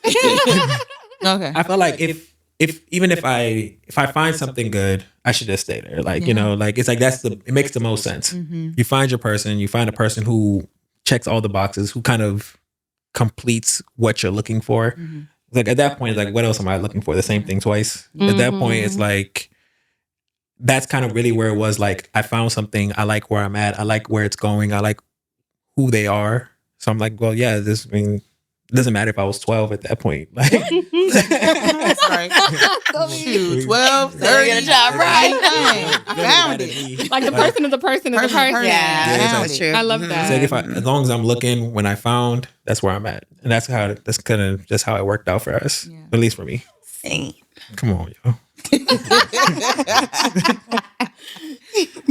Okay. I feel like if I find something good, I should just stay there. Like, you know, like it's like it makes the most sense. You find your person, you find a person who checks all the boxes, who kind of completes what you're looking for. Like, at that point, it's like, what else am I looking for? The same thing twice. At that point, it's like, that's kind of really where it was. Like, I found something. I like where I'm at. I like where it's going. I like who they are. So I'm like, well, yeah, it doesn't matter if I was 12 at that point. Like, that's right. Shoot, 12, 30. Get a job right. I found it. Like, the person is the person is the person. Yeah, that's true. I love that. it's like as long as I'm looking, when I found, that's where I'm at. And that's kind of just how it worked out for us. At least for me. Same. Come on, yo.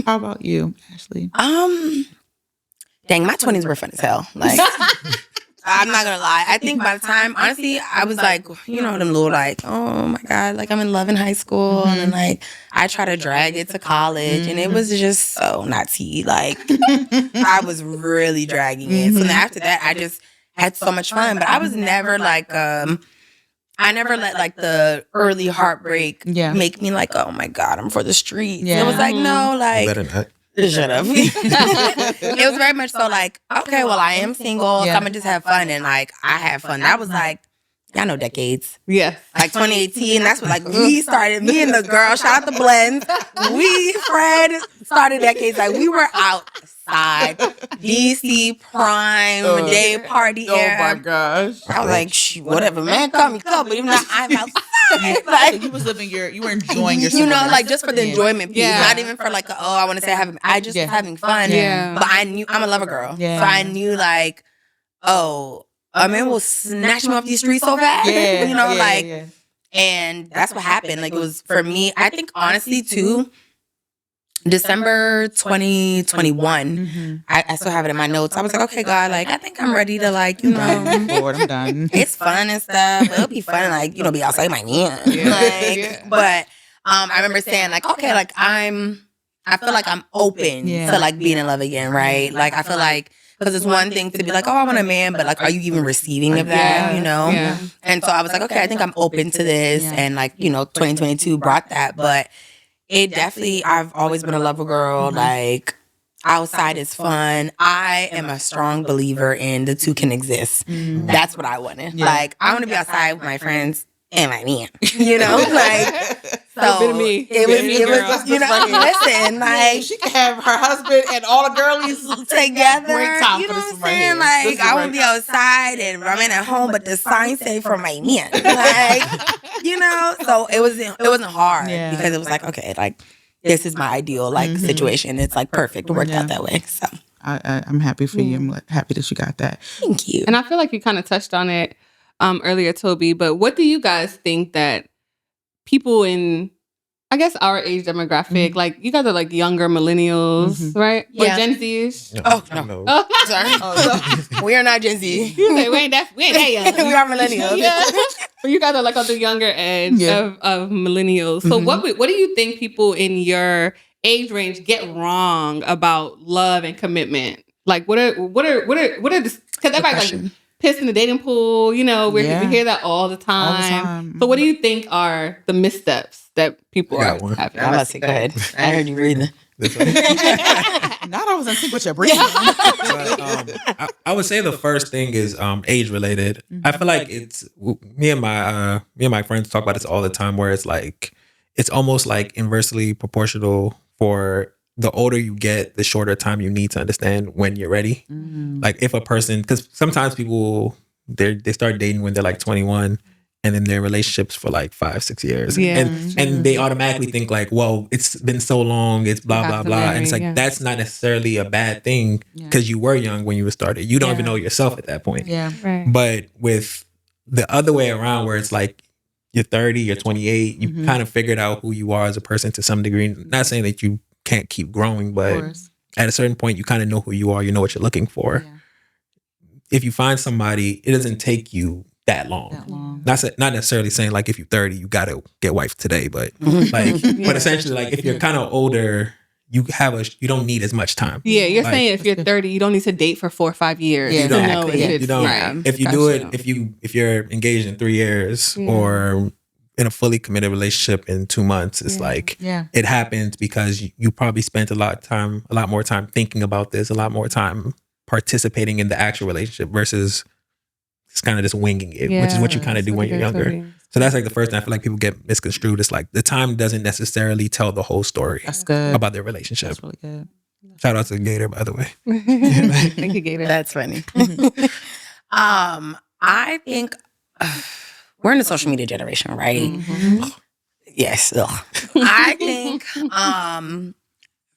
How about you, Ashley? Dang, my 20s were fun as hell. Like, I'm not gonna lie. I think by the time, honestly, I was like, you know, them little like, oh my God, like I'm in love in high school. And then like, I try to drag it to college and it was just so not tea. Like, I was really dragging it. So then after that, I just had so much fun. But I was never like, I never let like the early heartbreak make me like, oh my God, I'm for the streets. It was like, no, like, Better not. shut up. It was very much so like, okay, well, I am single, so I'm gonna just have fun, and like I have fun. That was like y'all know decades. Yes. Like 2018, that's what like we started, me and the girl, shout out to Blend. Fred started decades. Like we were outside. DC Prime, day party era. Oh my gosh. I was like, whatever, man, come, but even though I'm outside. Like, you were enjoying yourself. You know, like just for the enjoyment piece. Not even for like, I want to say I just was having fun. Yeah. But I knew, I'm a lover girl. Yeah. So I knew like, a man will snatch me off these streets so fast. Yeah. You know, and that's what happened. Like it was for me, I think honestly too, December 2021, I still have it in my notes. I was like, okay, God, like I think I'm ready to like, I'm bored, I'm done. It's fun and stuff. It'll be fun, like, be outside my man. But I remember saying like, okay, like I feel like I'm open to like being in love again, right? Like I feel like, because it's one thing to be like, I want a man, but like, are you even receiving of that, Yeah. And so I was like, okay, I think I'm open to this. And like, 2022 brought that. But it definitely, I've always been a lover girl. Like, outside is fun. I am a strong believer in the two can exist. That's what I wanted. Like, I want to be outside with my friends and my man. Like... So it was, listen, like she can have her husband and all the girlies together. Great time you know for what this I'm right saying? here. Like I want to be outside and my man at home, but the sign say for my man. Like, so it wasn't hard because it was like, okay, like this is my ideal like situation. It's like perfect. It worked out that way. So I'm happy for you. I'm happy that you got that. Thank you. And I feel like you kind of touched on it earlier, Toby, but what do you guys think that people in, I guess, our age demographic, like you guys are like younger millennials, right? Yeah. We're Gen Z-ish. No. Oh, sorry. We are not Gen Z. We ain't that young. We are millennials. But you guys are like on the younger edge of millennials. So what do you think people in your age range get wrong about love and commitment? Like what are because everybody's like pissed in the dating pool, we hear that all the time. So what do you think are the missteps that people are having? I'm about to say, go ahead. I heard you breathing. Not always in sync with your breathing. I would say the first thing is age related. I feel like it's me and my friends talk about this all the time, where it's like it's almost like inversely proportional. For the older you get, the shorter time you need to understand when you're ready. Like if a person, because sometimes people they start dating when they're like 21 and then their relationships for like 5-6 years. And they automatically think like, well, it's been so long, it's blah, blah, blah. And it's like, that's not necessarily a bad thing because you were young when you were started. You don't even know yourself at that point. But with the other way around where it's like, you're 30, you're 28, you kind of figured out who you are as a person to some degree. Not saying that you can't keep growing, but at a certain point, you kind of know who you are. You know what you're looking for. If you find somebody, it doesn't take you that long. Not necessarily saying like if you're 30, you got to get wife today, but like, but essentially like if you're kind of older, you don't need as much time. Yeah, you're saying if you're 30, you don't need to date for 4 or 5 years. You don't. You don't. If you do it, if you're engaged in 3 years or in a fully committed relationship in 2 months, it's like it happens because you probably spent a lot more time thinking about this, a lot more time participating in the actual relationship versus just kind of just winging it, which is what you kind of do when you're younger. So that's like the first thing I feel like people get misconstrued. It's like the time doesn't necessarily tell the whole story about their relationship. That's really good. Shout out to Gator, by the way. Thank you, Gator. That's funny. I think we're in the social media generation, right? Yes. I think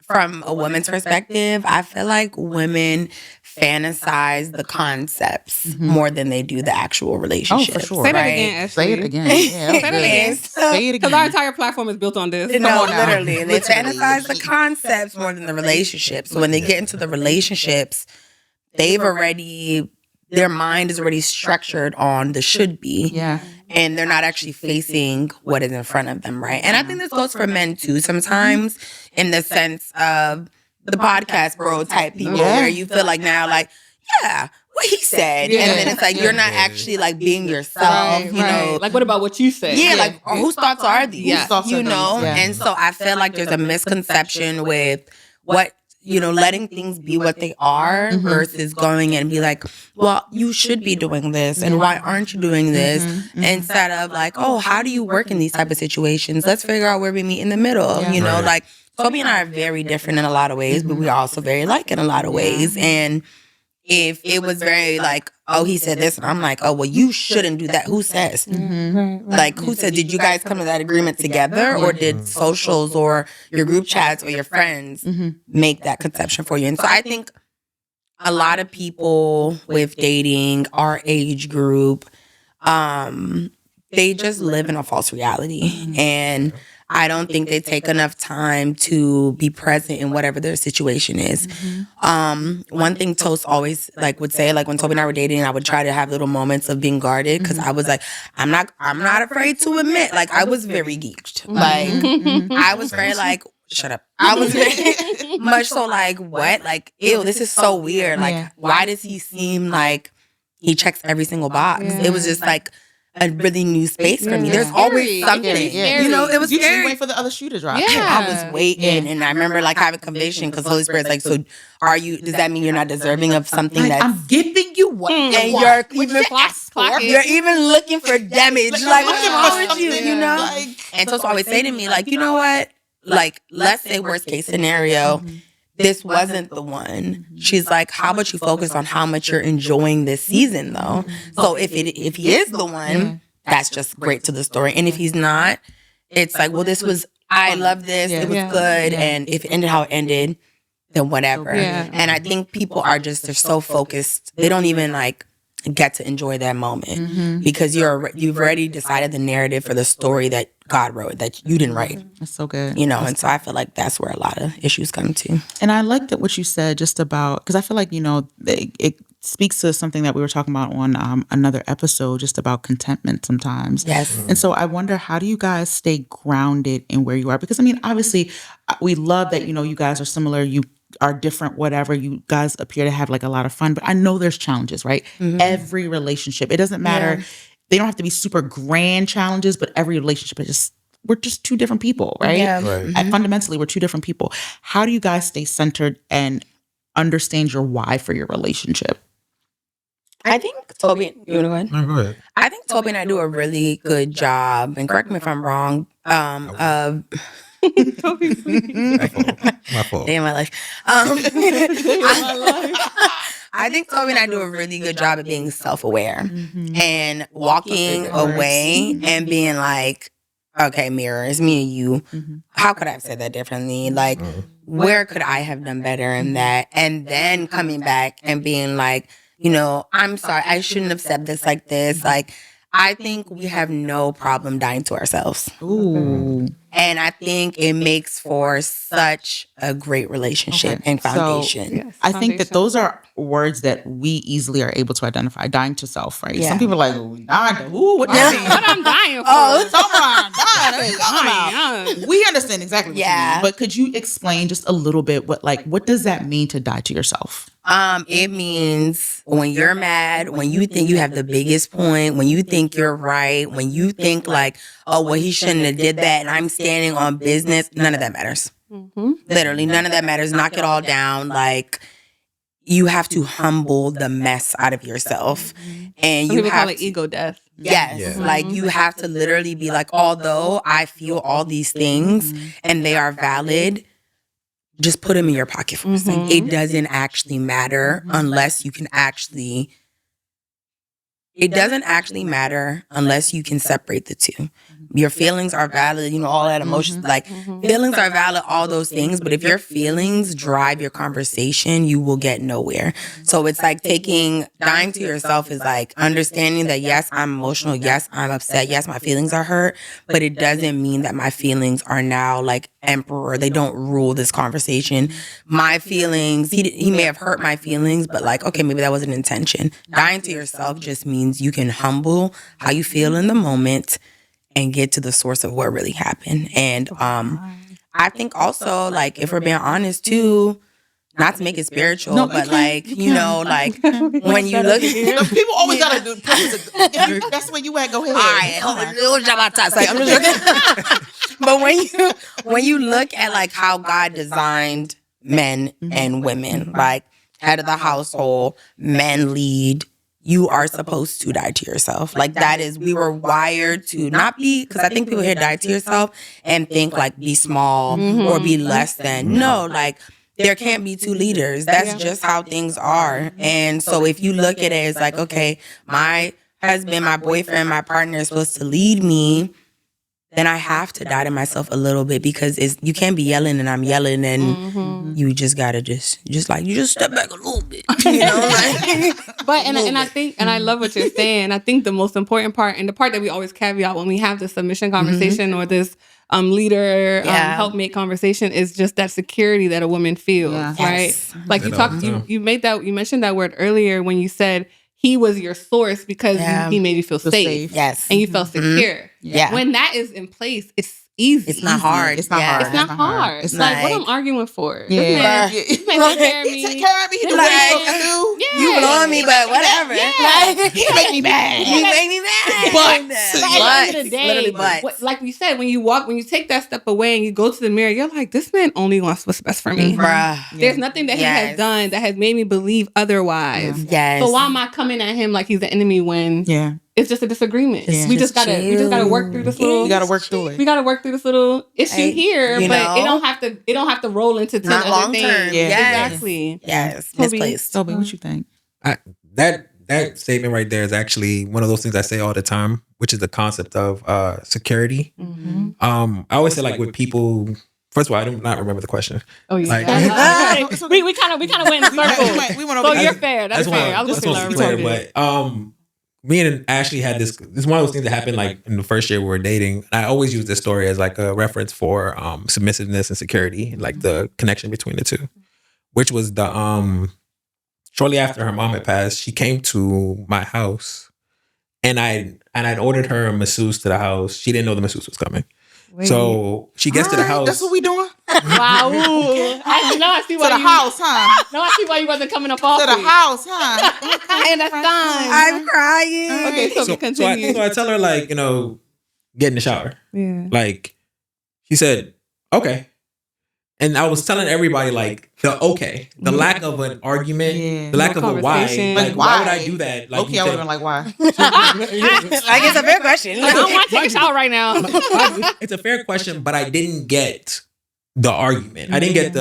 from a woman's perspective, I feel like women fantasize the concepts more than they do the actual relationship. Oh, for sure. Say that again, Ashley. Say it again. Yeah, Say it again. Say it again. Because our entire platform is built on this. No, literally. They fantasize the concepts more than the relationships. So when they get into the relationships, their mind is already structured on the should be. Yeah. And they're not actually facing what is in front of them, right? And I think this goes for men too sometimes, in the sense of the podcast bro type people, where you feel like now, like, what he said. And then it's like, you're not actually like being yourself, you know. Like, what about what you said? Yeah, like, whose thoughts are these? Yeah. You know? And so I feel like there's a misconception with what letting things be what they are versus going in and be like, well, you should be doing this. And why aren't you doing this? Instead of like, oh, how do you work in these type of situations? Let's figure out where we meet in the middle. Like Tobi and I are very different in a lot of ways, but we're also very alike in a lot of ways. And if it was very like, oh, he said this, and I'm like, oh, well, you shouldn't do that. Who says? Like, who said? Did you guys come to that agreement together, or did socials or your group chats or your friends make that conception for you? And so I think a lot of people with dating, our age group, they just live in a false reality, and I don't think they take enough time to be present in whatever their situation is. One thing Toast always would say, like when Tobi and I were dating, I would try to have little moments of being guarded because I was like, I'm not afraid to admit, like I was very geeked. Like I was very like, shut up. I was very much so like, what? Like, ew, this is so weird. Like, why does he seem like he checks every single box? It was just like a really new space for me. There's always something. It was scary. You wait for the other shoe to drop. I was waiting, and I remember like having conviction because Holy Spirit's like, so does that mean you're not deserving of something like, I'm giving you what and you're even looking for damage. Like, what's wrong with you? And so always say to me, like, you know what? Like, let's say worst case scenario, this wasn't the one. She's like, how about you focus on how much you're enjoying this season, though? So if he is the one, that's just great to the story. And if he's not, it's like, well, I love this. It was good. And if it ended how it ended, then whatever. And I think people they're so focused. They don't even like get to enjoy that moment because you've already decided the narrative for the story that God wrote that you didn't write. That's so good. And so I feel like that's where a lot of issues come to. And I liked what you said just about, because I feel like, it speaks to something that we were talking about on another episode, just about contentment sometimes. Yes. And so I wonder, how do you guys stay grounded in where you are? Because I mean, obviously we love that, you guys are similar, you are different, whatever. You guys appear to have like a lot of fun, but I know there's challenges, right? Every relationship, it doesn't matter. They don't have to be super grand challenges, but every relationship we're just two different people, right? And fundamentally, we're two different people. How do you guys stay centered and understand your why for your relationship? I think Tobi, you want to go ahead? No, go ahead. I think Tobi and I do a really good job, and correct me if I'm wrong, of Tobi, please. My fault. Day in my life. I think Tobi and I do a really good job of being self-aware and walking away and being like, okay, mirror, it's me and you. How could I have said that differently? Like, where could I have done better in that? And then coming back and being like, I'm sorry, I shouldn't have said this like this. Like, I think we have no problem dying to ourselves. Ooh. And I think it makes for such a great relationship and foundation. So, I think that those are words that we easily are able to identify. Dying to self, right? Some people are like, what does that mean? What I'm dying for? We understand exactly what you mean. But could you explain just a little bit what does that mean to die to yourself? It means when you're mad, when you think you have the biggest point, when you think you're right, when you think like, oh, well, he shouldn't have did that, and I'm standing on business, none of that matters. Literally, none of that matters. Knock it all down. Like, you have to humble the mess out of yourself. And you have call it ego death. Yes. Like, you have to literally be like, although I feel all these things and they are valid, just put them in your pocket for a second. It doesn't actually matter unless you can actually... It doesn't actually matter unless you can separate the two. Your feelings are valid, all that emotions, like feelings are valid, all those things. But if your feelings drive your conversation, you will get nowhere. So it's like dying to yourself is like understanding that, yes, I'm emotional. Yes, I'm upset. Yes, my feelings are hurt. But it doesn't mean that my feelings are now like emperor. They don't rule this conversation. My feelings, he may have hurt my feelings, but like, okay, maybe that was an intention. Dying to yourself just means you can humble how you feel in the moment and get to the source of what really happened. And I think also, like, if we're being honest too, not to make it spiritual, but like, like when you look at people always gotta do that's where you at, go ahead. All right, I'm just joking. But when you look at like how God designed men and women. Like, head of the household, men lead. You are supposed to die to yourself. Like, that is, we were wired to not be, because I think people hear die to yourself and think like be small or be less than. No, like, there can't be two leaders. That's just how things are. And so if you look at it as like, okay, my husband, my boyfriend, my partner is supposed to lead me, then I have to die to myself a little bit, because you can't be yelling and I'm yelling, and you just gotta just step back a little bit, you know. Like, but and I think, and I love what you're saying. I think the most important part, and the part that we always caveat when we have this submission conversation or this leader helpmate conversation, is just that security that a woman feels, right? Yes. Like you mentioned that word earlier when you said he was your source because he made you feel safe. Yes. And you felt secure. Yeah. When that is in place, it's easy. It's not hard. It's not hard. It's like, what I'm arguing for. Yeah. This man take care of me. He take care of me. He do what he's supposed to do. Yeah. You blowing me, but whatever. Yeah. He make me mad. You make me mad. But at the end of the day, literally but. Like we said, when you take that step away and you go to the mirror, you're like, this man only wants what's best for me. Bruh. There's nothing that he has done that has made me believe otherwise. Yes. So why am I coming at him like he's the enemy when it's just a disagreement? We just gotta work through this little. We gotta work through it. We gotta work through this little issue here, but know? it don't have to roll into 10 Not other long things. term. Yeah. Exactly. Yes. Tobi. Misplaced. Tobi, what you think? That statement right there is actually one of those things I say all the time, which is the concept of security. I always say, like, with people. First of all, I do not remember the question. Oh yeah, like, we kind of went in a circle. We went so you're fair. That's fair. I was just clear, but me and Ashley had this. This is one of those things that happened like in the first year we were dating. I always use this story as like a reference for submissiveness and security, like the connection between the two. Which was the shortly after her mom had passed, she came to my house, and I'd ordered her a masseuse to the house. She didn't know the masseuse was coming. Wait. So she gets to the house. That's what we doing? Wow. I see why to the house, huh? No, I see why you wasn't coming up off to the house, huh? I understand. I'm crying. Okay, so continue. So I tell her, like, you know, get in the shower. Yeah. Like, she said, okay. And I was telling everybody, like, the lack of an argument, the lack of a why. Like, why would I do that? Like, okay, I would have been like, why? Like, it's a fair question. I don't want to take a shower right now. It's a fair question, but I didn't get the argument. I didn't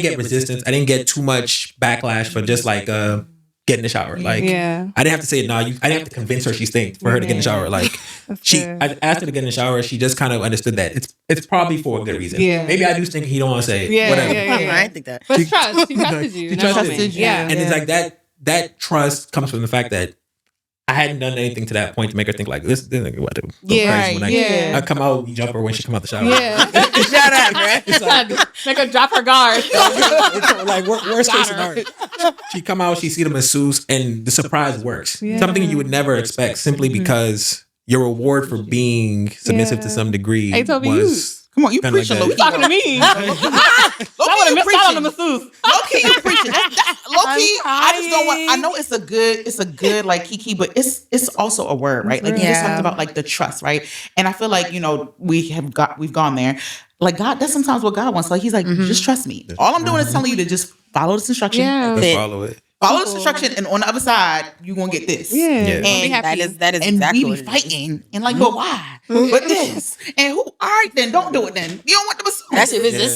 get resistance. I didn't get too much backlash for just like get in the shower. Like, I didn't have to say no. I didn't have to convince her she stinks for her to get in the shower. Like, I asked her to get in the shower. She just kind of understood that it's probably for a good reason. Yeah. Maybe I do stink. He don't want to say it. Whatever. Yeah. I think that. But she trusted you. She trusted you. Yeah. And it's like that trust comes from the fact that I hadn't done anything to that point to make her think like this nigga what to go crazy when I come out, we jump her when she come out the shower. Yeah. Shut up, bro. Make her drop her guard. It's like worst case scenario. She come out, she see the masseuse, and the surprise works. Yeah. Something you would never expect simply because your reward for being submissive to some degree was. Come on, you preaching, like talking to me. I would have missed out on the masseuse. Low key, you preaching. Low key. I just don't want. I know it's a good like kiki, but it's also a word, right? Like you just talked about like the trust, right? And I feel like we've gone there. Like God, that's sometimes what God wants. Like He's like, just trust me. All I'm doing is telling you to just follow this instruction. Just follow it. Follow this instruction, and on the other side, you're gonna get this. Yeah. And that is and exactly we be fighting and like, but why? But this and who? All right, then don't do it. Then you don't want the masseuse. That's your business.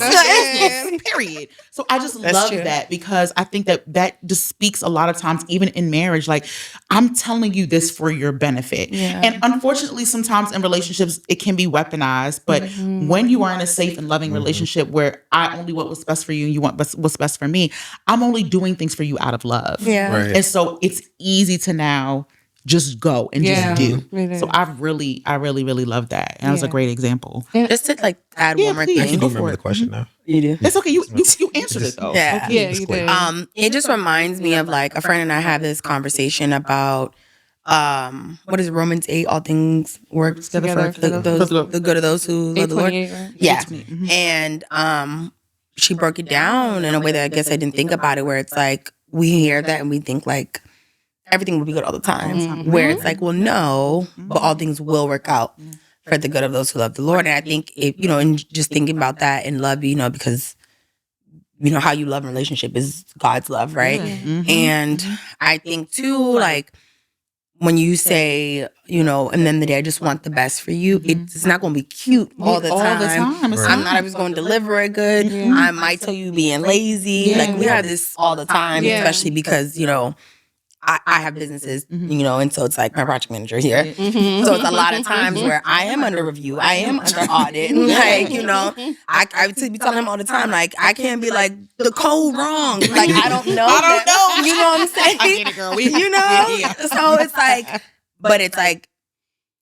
Period. So I just love that because I think that just speaks a lot of times, even in marriage. Like I'm telling you this for your benefit, and unfortunately, sometimes in relationships it can be weaponized. But when you are in a safe and loving relationship where I only want what's best for you and you want what's best for me, I'm only doing things for you out of love. Yeah. Right. And so it's easy to now just go and just do. Really. So I really love that. And that was a great example. Just to like add one more thing. I do remember the question now. You do. It's okay. You answered it though. Yeah. Yeah, you did. It just reminds me of like a friend and I had this conversation about what is Romans 8? All things work together for the good of those who love the Lord. Right? Yeah. And she broke it down in a way that I guess I didn't think about it, where it's like we hear that and we think like everything will be good all the time. Where it's like, well, no, but all things will work out for the good of those who love the Lord. And I think and just thinking about that in love, because you know, how you love a relationship is God's love, right? And I think too, like, when you say, you know, and then the day I just want the best for you, it's not going to be cute all the time. I'm not always going to deliver it good. I might tell you being lazy. Like, we have this all the time, especially because, you know, I have businesses, you know, and so it's like my project manager here. So it's a lot of times where I am under review. I am under audit. Like, you know, I would be telling him all the time, like, I can't be like, the code wrong. Like, I don't know. You know what I'm saying? I get it, girl. You know? So it's like, but it's like,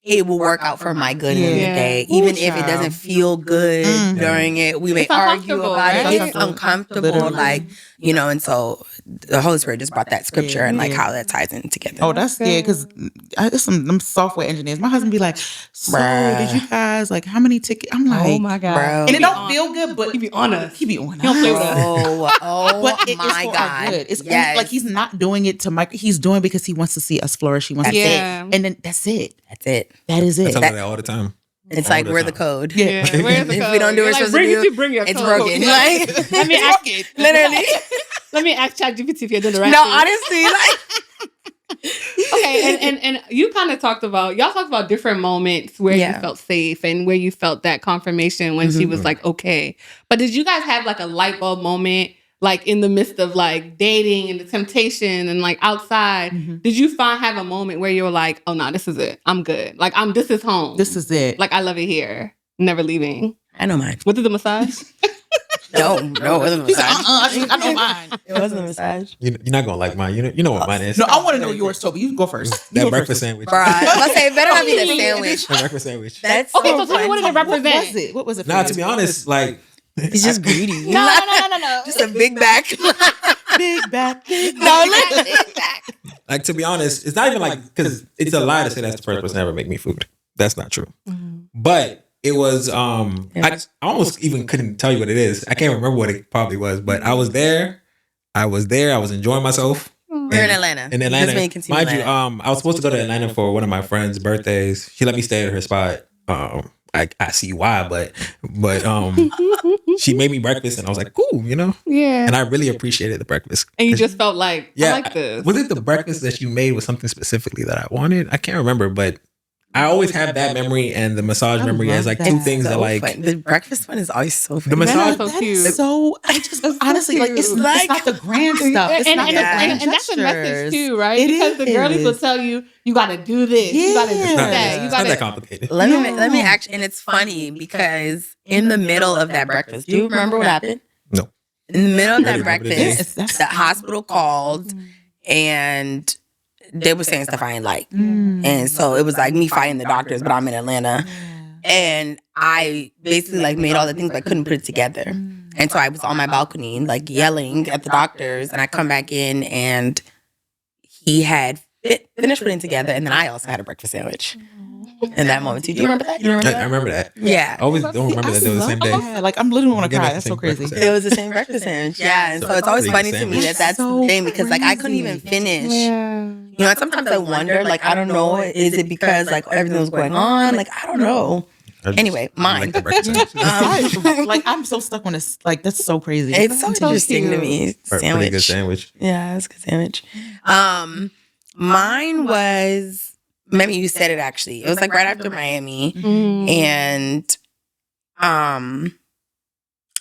it will work out for my good in the day. Even if it doesn't feel good during it. We may argue about it. It's uncomfortable. Like, you know, and so the Holy Spirit just brought that scripture and like how that ties in together. Oh, that's because there's some software engineers. My husband be like, so did you guys, like, how many tickets? I'm like, oh my God. Bro. And it don't feel good, but he be on us. He be on us. He'll play with us. Oh but my God. Good. It's like he's not doing it to Mike. He's doing it because he wants to see us flourish. He wants to see it. And then that's it. That's it. That is it. I tell them that all the time. It's like, we're the code. Yeah. Where's the code? If we don't do what we're supposed to do, bring your it's code. broken. Like, let me ask, literally. Let me ask ChatGPT if you're doing the right No, thing. honestly, like. Okay, and you kind of talked about different moments where you felt safe and where you felt that confirmation when she was like, okay. But did you guys have like a light bulb moment, like in the midst of like dating and the temptation and like outside? Did you have a moment where you were like, oh no, this is it. I'm good. Like this is home. This is it. Like, I love it here. Never leaving. I know mine. Was it the massage? No, it wasn't a massage. I know mine. It wasn't a massage. You're not gonna like mine. You know what mine is. No, I want to know yours, Toby. You can go first. That breakfast sandwich. Bruh, let's say it better not be the sandwich. That breakfast sandwich. That's okay. So tell me, what did it represent? What was it? Nah, to be honest, like, he's just greedy. No. Just a big back. Big back. No, big back. Like, to be honest, it's not even like, because it's a lie to say that's the first person to ever make me food. That's not true. But it was, I almost even couldn't tell you what it is. I can't remember what it probably was, but I was there. I was enjoying myself. We're in Atlanta. In Atlanta. Mind you, I was supposed to go to Atlanta for one of my friend's birthdays. She let me stay at her spot. I see why, but she made me breakfast and I was like, cool, you know? Yeah. And I really appreciated the breakfast. And you just felt like, I like this. Was it the breakfast that you made with something specifically that I wanted? I can't remember, but I always have that memory and the massage memory as like two things that like fun. The breakfast one is always so fun. The massage so cute. So I just honestly like it's not the grand stuff. It's not the grand and that's a message too, right? It because the girlies will tell you, you got to do this, you got to do that, it's not that complicated. Let me actually, and it's funny because in the middle of that breakfast, do you remember what happened? No. In the middle of that breakfast, the hospital called and they were saying stuff I ain't like. And so it was like me fighting the doctors, but I'm in Atlanta. And I basically like made all the things, but I couldn't put it together. And so I was on my balcony, like yelling at the doctors. And I come back in and he had finished putting it together. And then I also had a breakfast sandwich. In that moment too. Do you remember that? I remember that. Yeah. I always don't remember that they were the same day. Yeah, like I'm literally want to cry. That's so crazy. It was the same breakfast sandwich. Yeah. And so it's always funny to me that that's the thing because like I couldn't even finish. Yeah. You know, and sometimes I wonder, like, I don't know, is it because like everything was going on? Like, I don't know. Anyway, mine. Like I'm so stuck on this. Like that's so crazy. It's so interesting to me. Sandwich. Pretty good sandwich. Yeah, it's a good sandwich. Mine was. Maybe you said it actually. It was like right after Miami. And I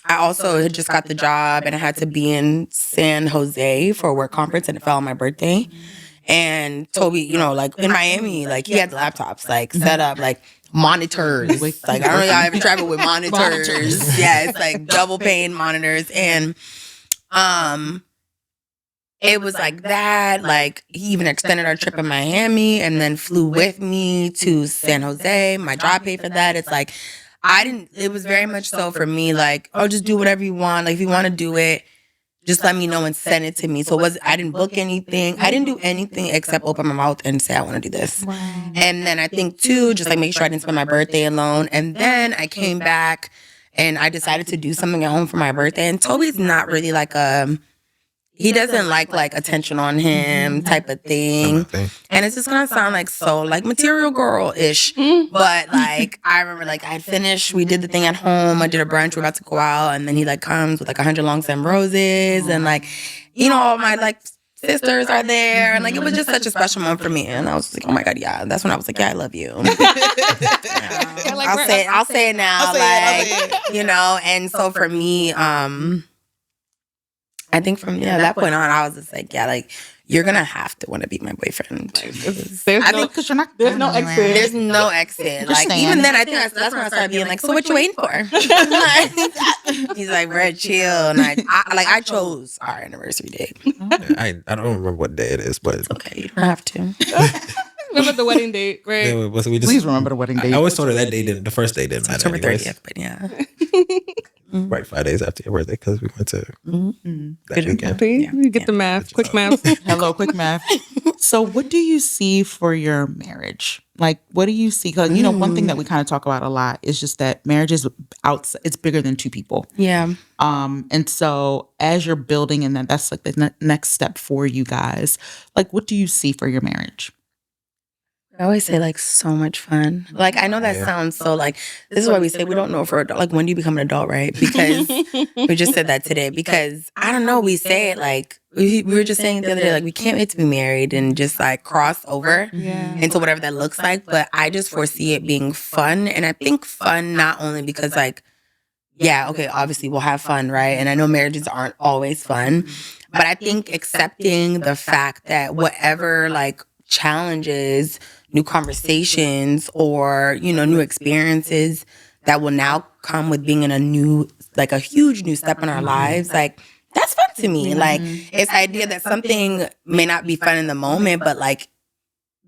also had just got the job and I had to be in San Jose for a work conference and it fell on my birthday. And Toby, you know, like in Miami, like he had the laptops like set up like monitors. Like I don't know if y'all ever travel with monitors. Yeah, it's like double pane monitors. And it was like that. Like he even extended our trip in Miami and then flew with me to San Jose. My job paid for that. It's like it was very much so for me like, oh, just do whatever you want. Like if you want to do it, just let me know and send it to me. So I didn't book anything. I didn't do anything except open my mouth and say I want to do this. Wow. And then I think too, just like make sure I didn't spend my birthday alone. And then I came back and I decided to do something at home for my birthday. And Toby's not really like he doesn't like attention on him type of thing. And it's just gonna sound like so like material girl-ish. But like I remember like I'd finished, we did the thing at home, I did a brunch, we're about to go out, and then he like comes with like 100 long stem roses and like, you know, all my like sisters are there, and like it was just such a special moment for me. And I was like, oh my God, yeah. That's when I was like, yeah, I love you. I'll say it now, you know. And so for me, I think from that point on, I was just like, yeah, like you're gonna have to want to be my boyfriend. Because you're not. There's no exit. There's no exit. Like even then, I think that's when I started being like, so what you waiting for? He's like, bro, chill. And I chose our anniversary date. I don't remember what day it is, but it's okay. You don't have to. Remember the wedding date, right? Yeah, please remember the wedding date. I always told her that day the first day didn't matter. October 30th, but yeah. Right, 5 days after your birthday, because we went to that weekend. You get the math, quick math. Hello, quick math. So what do you see for your marriage? Like, what do you see? Because, you know, one thing that we kind of talk about a lot is just that marriage is it's bigger than two people. Yeah. And so as you're building, and that's like the next step for you guys, like, what do you see for your marriage? I always say like so much fun. Like I know that sounds so like this is why we say we don't know for adult. Like when do you become an adult, right? Because we just said that today. Because I don't know, we say it like we were just saying the other day, like we can't wait to be married and just like cross over into whatever that looks like. But I just foresee it being fun, and I think fun not only because like obviously we'll have fun, right? And I know marriages aren't always fun, but I think accepting the fact that whatever like challenges, new conversations, or, you know, new experiences that will now come with being in a new, like a huge new step in our lives, like that's fun to me. Like it's the idea that something may not be fun in the moment, but like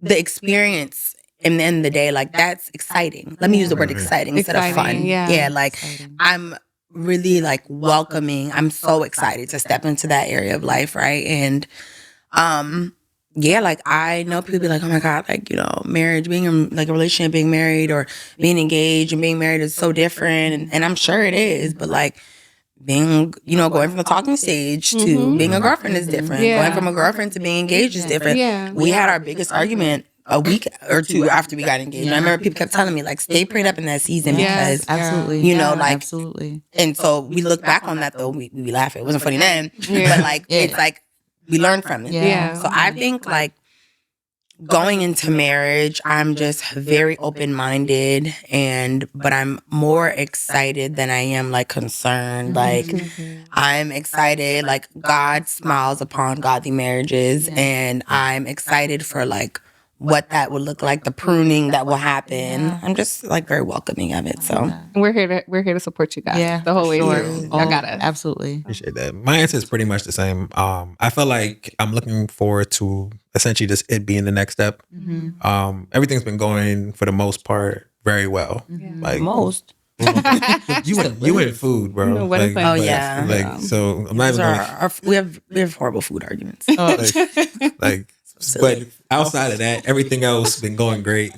the experience in the end of the day, like that's exciting. Let me use the word exciting instead of fun. Yeah, like exciting. I'm really like welcoming. I'm so excited to step into that area of life, right? And like I know people be like, oh my God, like, you know, marriage, being in like a relationship, being married or being engaged and being married is so different. And I'm sure it is, but like being, you know, going from the talking stage to being a girlfriend is different. Going from a girlfriend to being engaged is different. We had our biggest argument a week or two after we got engaged. I remember people kept telling me like, stay prayed up in that season because, absolutely, you know, like, absolutely. And so we look back on that though, we laugh. It wasn't funny then, but like, it's like, we learn from it. So I think like going into marriage, I'm just very open-minded but I'm more excited than I am like concerned. Like I'm excited, like God smiles upon godly marriages, and I'm excited for like what that would look like, the pruning that will happen. I'm just like very welcoming of it. So we're here to support you guys the whole way through. Y'all got us. Absolutely. Appreciate that. My answer is pretty much the same. I feel like I'm looking forward to essentially just it being the next step. Everything's been going for the most part very well. Like most. you went food, bro. You know, like, like, so I'm not even we have horrible food arguments. But outside of that, everything else been going great.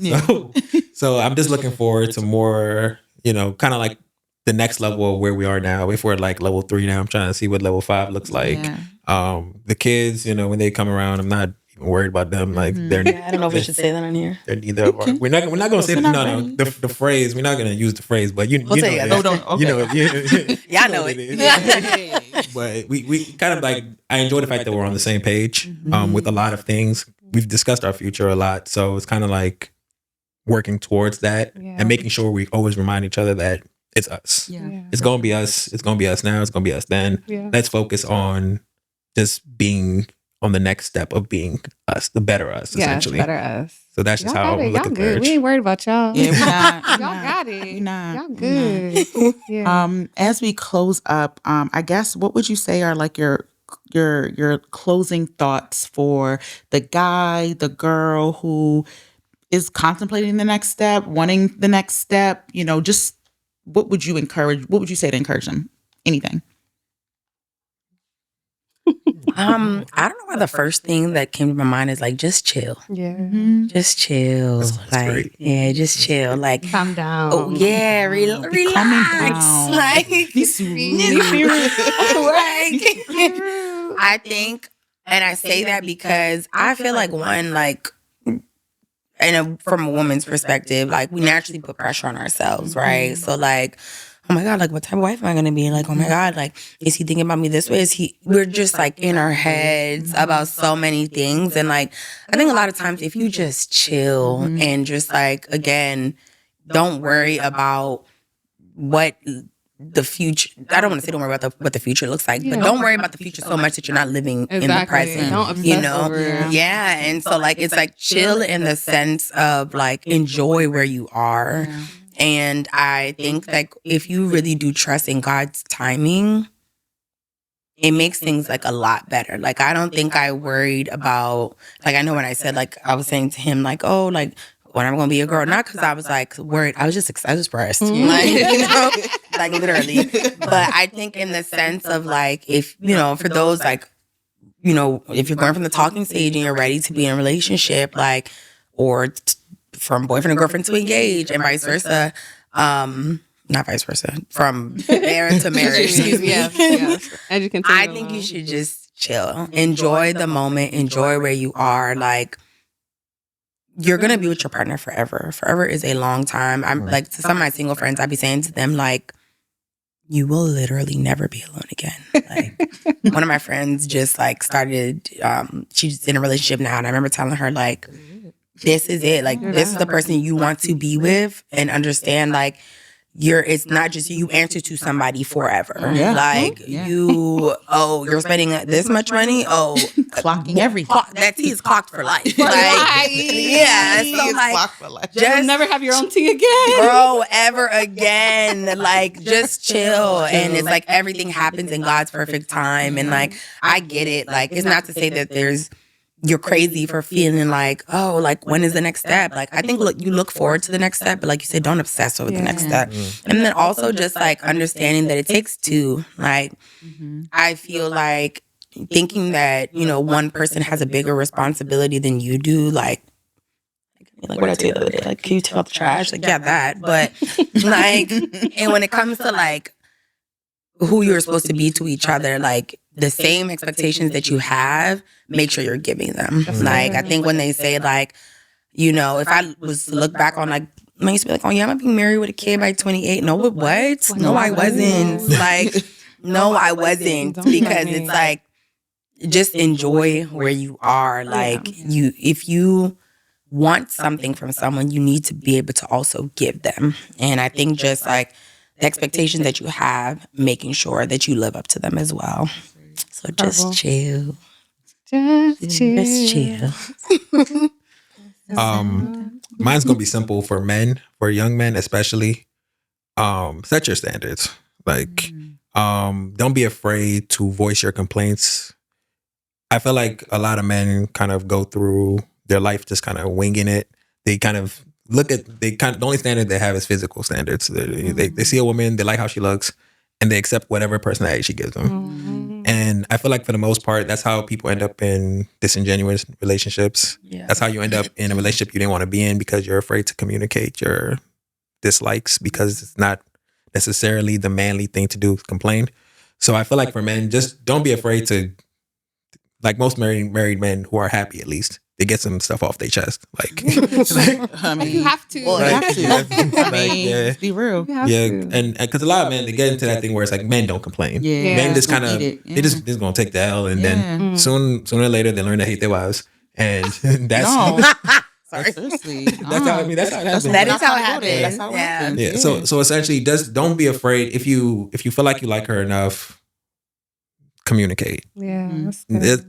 So I'm just looking forward to more, you know, kind of like the next level of where we are now. If we're at like level 3 now, I'm trying to see what level 5 looks like. The kids, you know, when they come around, I'm not even worried about them. Like they're I don't know if we should say that on here. They're neither of our, we're not going to say the phrase. We're not going to use the phrase, but you know, okay. I know it. But we kind of like, I enjoy the fact that we're on the same page with a lot of things. We've discussed our future a lot, so it's kind of like working towards that and making sure we always remind each other that it's us. It's gonna be us. It's gonna be us now. It's gonna be us then. Let's focus on just being on the next step of being us, the better us, essentially. Better us. So that's just how I'm looking at it. We ain't worried about y'all. Yeah, we're not. Y'all got it. Y'all good. As we close up, I guess what would you say are like your closing thoughts for the guy, the girl who is contemplating the next step, wanting the next step? You know, just what would you say to encourage them? Anything? I don't know why the first thing that came to my mind is like just chill. Just chill. That's like great. Just chill. Like calm down. Oh yeah, relax. Calming down. Like be right. I think, and I say that because I feel like from a woman's perspective, like we naturally put pressure on ourselves, right? So like, oh my God, like what type of wife am I gonna be? Like, oh my God, like, is he thinking about me this way? We're just like in our heads about so many things. And like, I think a lot of times if you just chill and just like, again, don't worry about what the future, I don't want to say don't worry about what the future looks like, but don't worry about the future so much that you're not living in the present. Don't obsess over it. Yeah. And so like, it's like chill in the sense of like, enjoy where you are. Yeah. And I think like if you really do trust in God's timing, it makes things like a lot better. Like I don't think I worried about, like I know when I said, like I was saying to him like, oh, like when I'm gonna be a girl, not because I was like worried, I was just expressed, like, you know, like literally. But I think in the sense of like, if, you know, for those like, you know, if you're going from the talking stage and you're ready to be in a relationship, like, or from boyfriend and girlfriend to engage and vice versa, not vice versa, from there to marriage, excuse me. Yes. I think you should just chill, enjoy the moment, enjoy where you are. Like, you're going to be with your partner forever. Forever is a long time. I'm like, to some of my single friends, I'd be saying to them, like, you will literally never be alone again. Like, one of my friends just like started, she's in a relationship now. And I remember telling her, like, this is it. Like, this is the person you want to be with, and understand, like, it's not just you answer to somebody forever. Yeah. Like, you're spending this much money. Oh, clocking everything. That tea is clocked for life. Like, yeah. So, like, you'll never have your own tea again. Bro, ever again. Like, just chill. And it's like everything happens in God's perfect time. And like, I get it. Like, it's not to say that you're crazy for feeling like, oh, like, when is the next step? Like, I think you look forward to the next step, but like you said, don't obsess over the next step. And then also just like understanding that it takes two. Like, I feel like thinking that, you know, one person has a bigger responsibility than you do, like what I did the other day, like, can you take out the trash? Like, yeah, that. But like, and when it comes to like who you're supposed to be to each other, like, the same expectations that you have, make sure you're giving them. Like, I think when they say, like, you know, if I was to look back on, like, I used to be like, oh, yeah, I'm being married with a kid by 28. No, what? No, I wasn't. Like, no, I wasn't. Because it's like, just enjoy where you are. Like, if you want something from someone, you need to be able to also give them. And I think just like the expectations that you have, making sure that you live up to them as well. So just chill. Just chill. Mine's gonna be simple for men, for young men especially. Set your standards. Like, don't be afraid to voice your complaints. I feel like a lot of men kind of go through their life just kind of winging it. They kind of the only standard they have is physical standards. They see a woman, they like how she looks, and they accept whatever personality she gives them. And I feel like for the most part, that's how people end up in disingenuous relationships. Yeah. That's how you end up in a relationship you didn't want to be in because you're afraid to communicate your dislikes, because it's not necessarily the manly thing to do, complain. So I feel like for men, just don't be afraid to, like most married men who are happy, at least, they get some stuff off their chest. Like, I mean, you have to. Well, you have to. I mean, be real. Yeah, and because a lot of men, they get into that thing where it's like men don't complain. Yeah, men just kind of they just gonna take the L, and then sooner or later they learn to hate their wives, and that's. Sorry. Seriously. That's how it happens. That is how it happens. Yeah. So essentially, don't be afraid. If you feel like you like her enough, communicate. Yeah.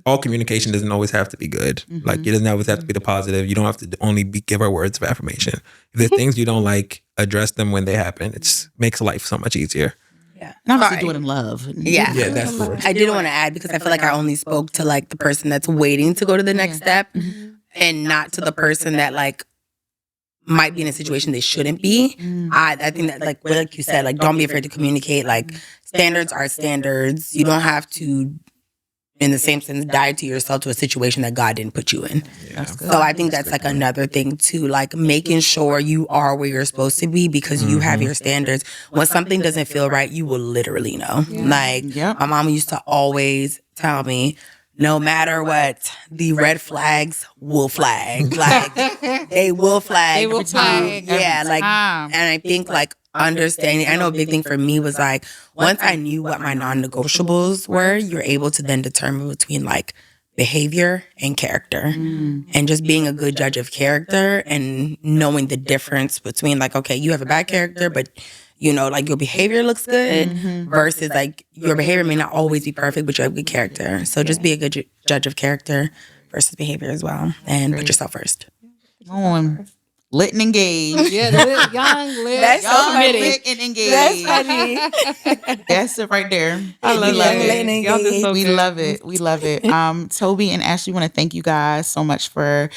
All communication doesn't always have to be good. Like, it doesn't always have to be the positive. You don't have to only give her words of affirmation. If there's things you don't like, address them when they happen. It makes life so much easier. Yeah. And obviously do it in love. Yeah. That's cool. I did want to add, because I feel like I only spoke to like the person that's waiting to go to the next step, and not to the person that like might be in a situation they shouldn't be. I think that like you said, like, don't be afraid to communicate. Like, standards are standards. You don't have to, in the same sense, die to yourself to a situation that God didn't put you in. Yeah. So I think that's like another thing too, like making sure you are where you're supposed to be, because you have your standards. When something doesn't feel right, you will literally know. Like, my mom used to always tell me, no matter what, the red flags will flag. Like, they will flag. They will flag. Yeah, like, and I think, like, understanding, I know a big thing for me was, like, once I knew what my non-negotiables were, you're able to then determine between, like, behavior and character. And just being a good judge of character and knowing the difference between, like, okay, you have a bad character, but you know, like your behavior looks good versus like your behavior may not always be perfect, but you have good character. So just be a good judge of character versus behavior as well, and put yourself first. Lit and engaged. Yeah, lit, That's so funny. Lit and engaged. That's funny. That's it right there. I love it. Y'all do so We good. love it. We love it. Tobi and Ashley, want to thank you guys so much for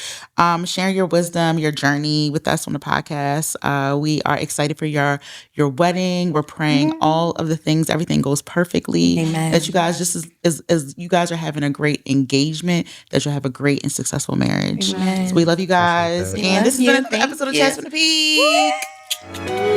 sharing your wisdom, your journey with us on the podcast. We are excited for your wedding. We're praying all of the things, everything goes perfectly. Amen. That you guys just as you guys are having a great engagement, that you'll have a great and successful marriage. Amen. So we love you guys. And this has been an episode of Yeah. Chats with the Peak.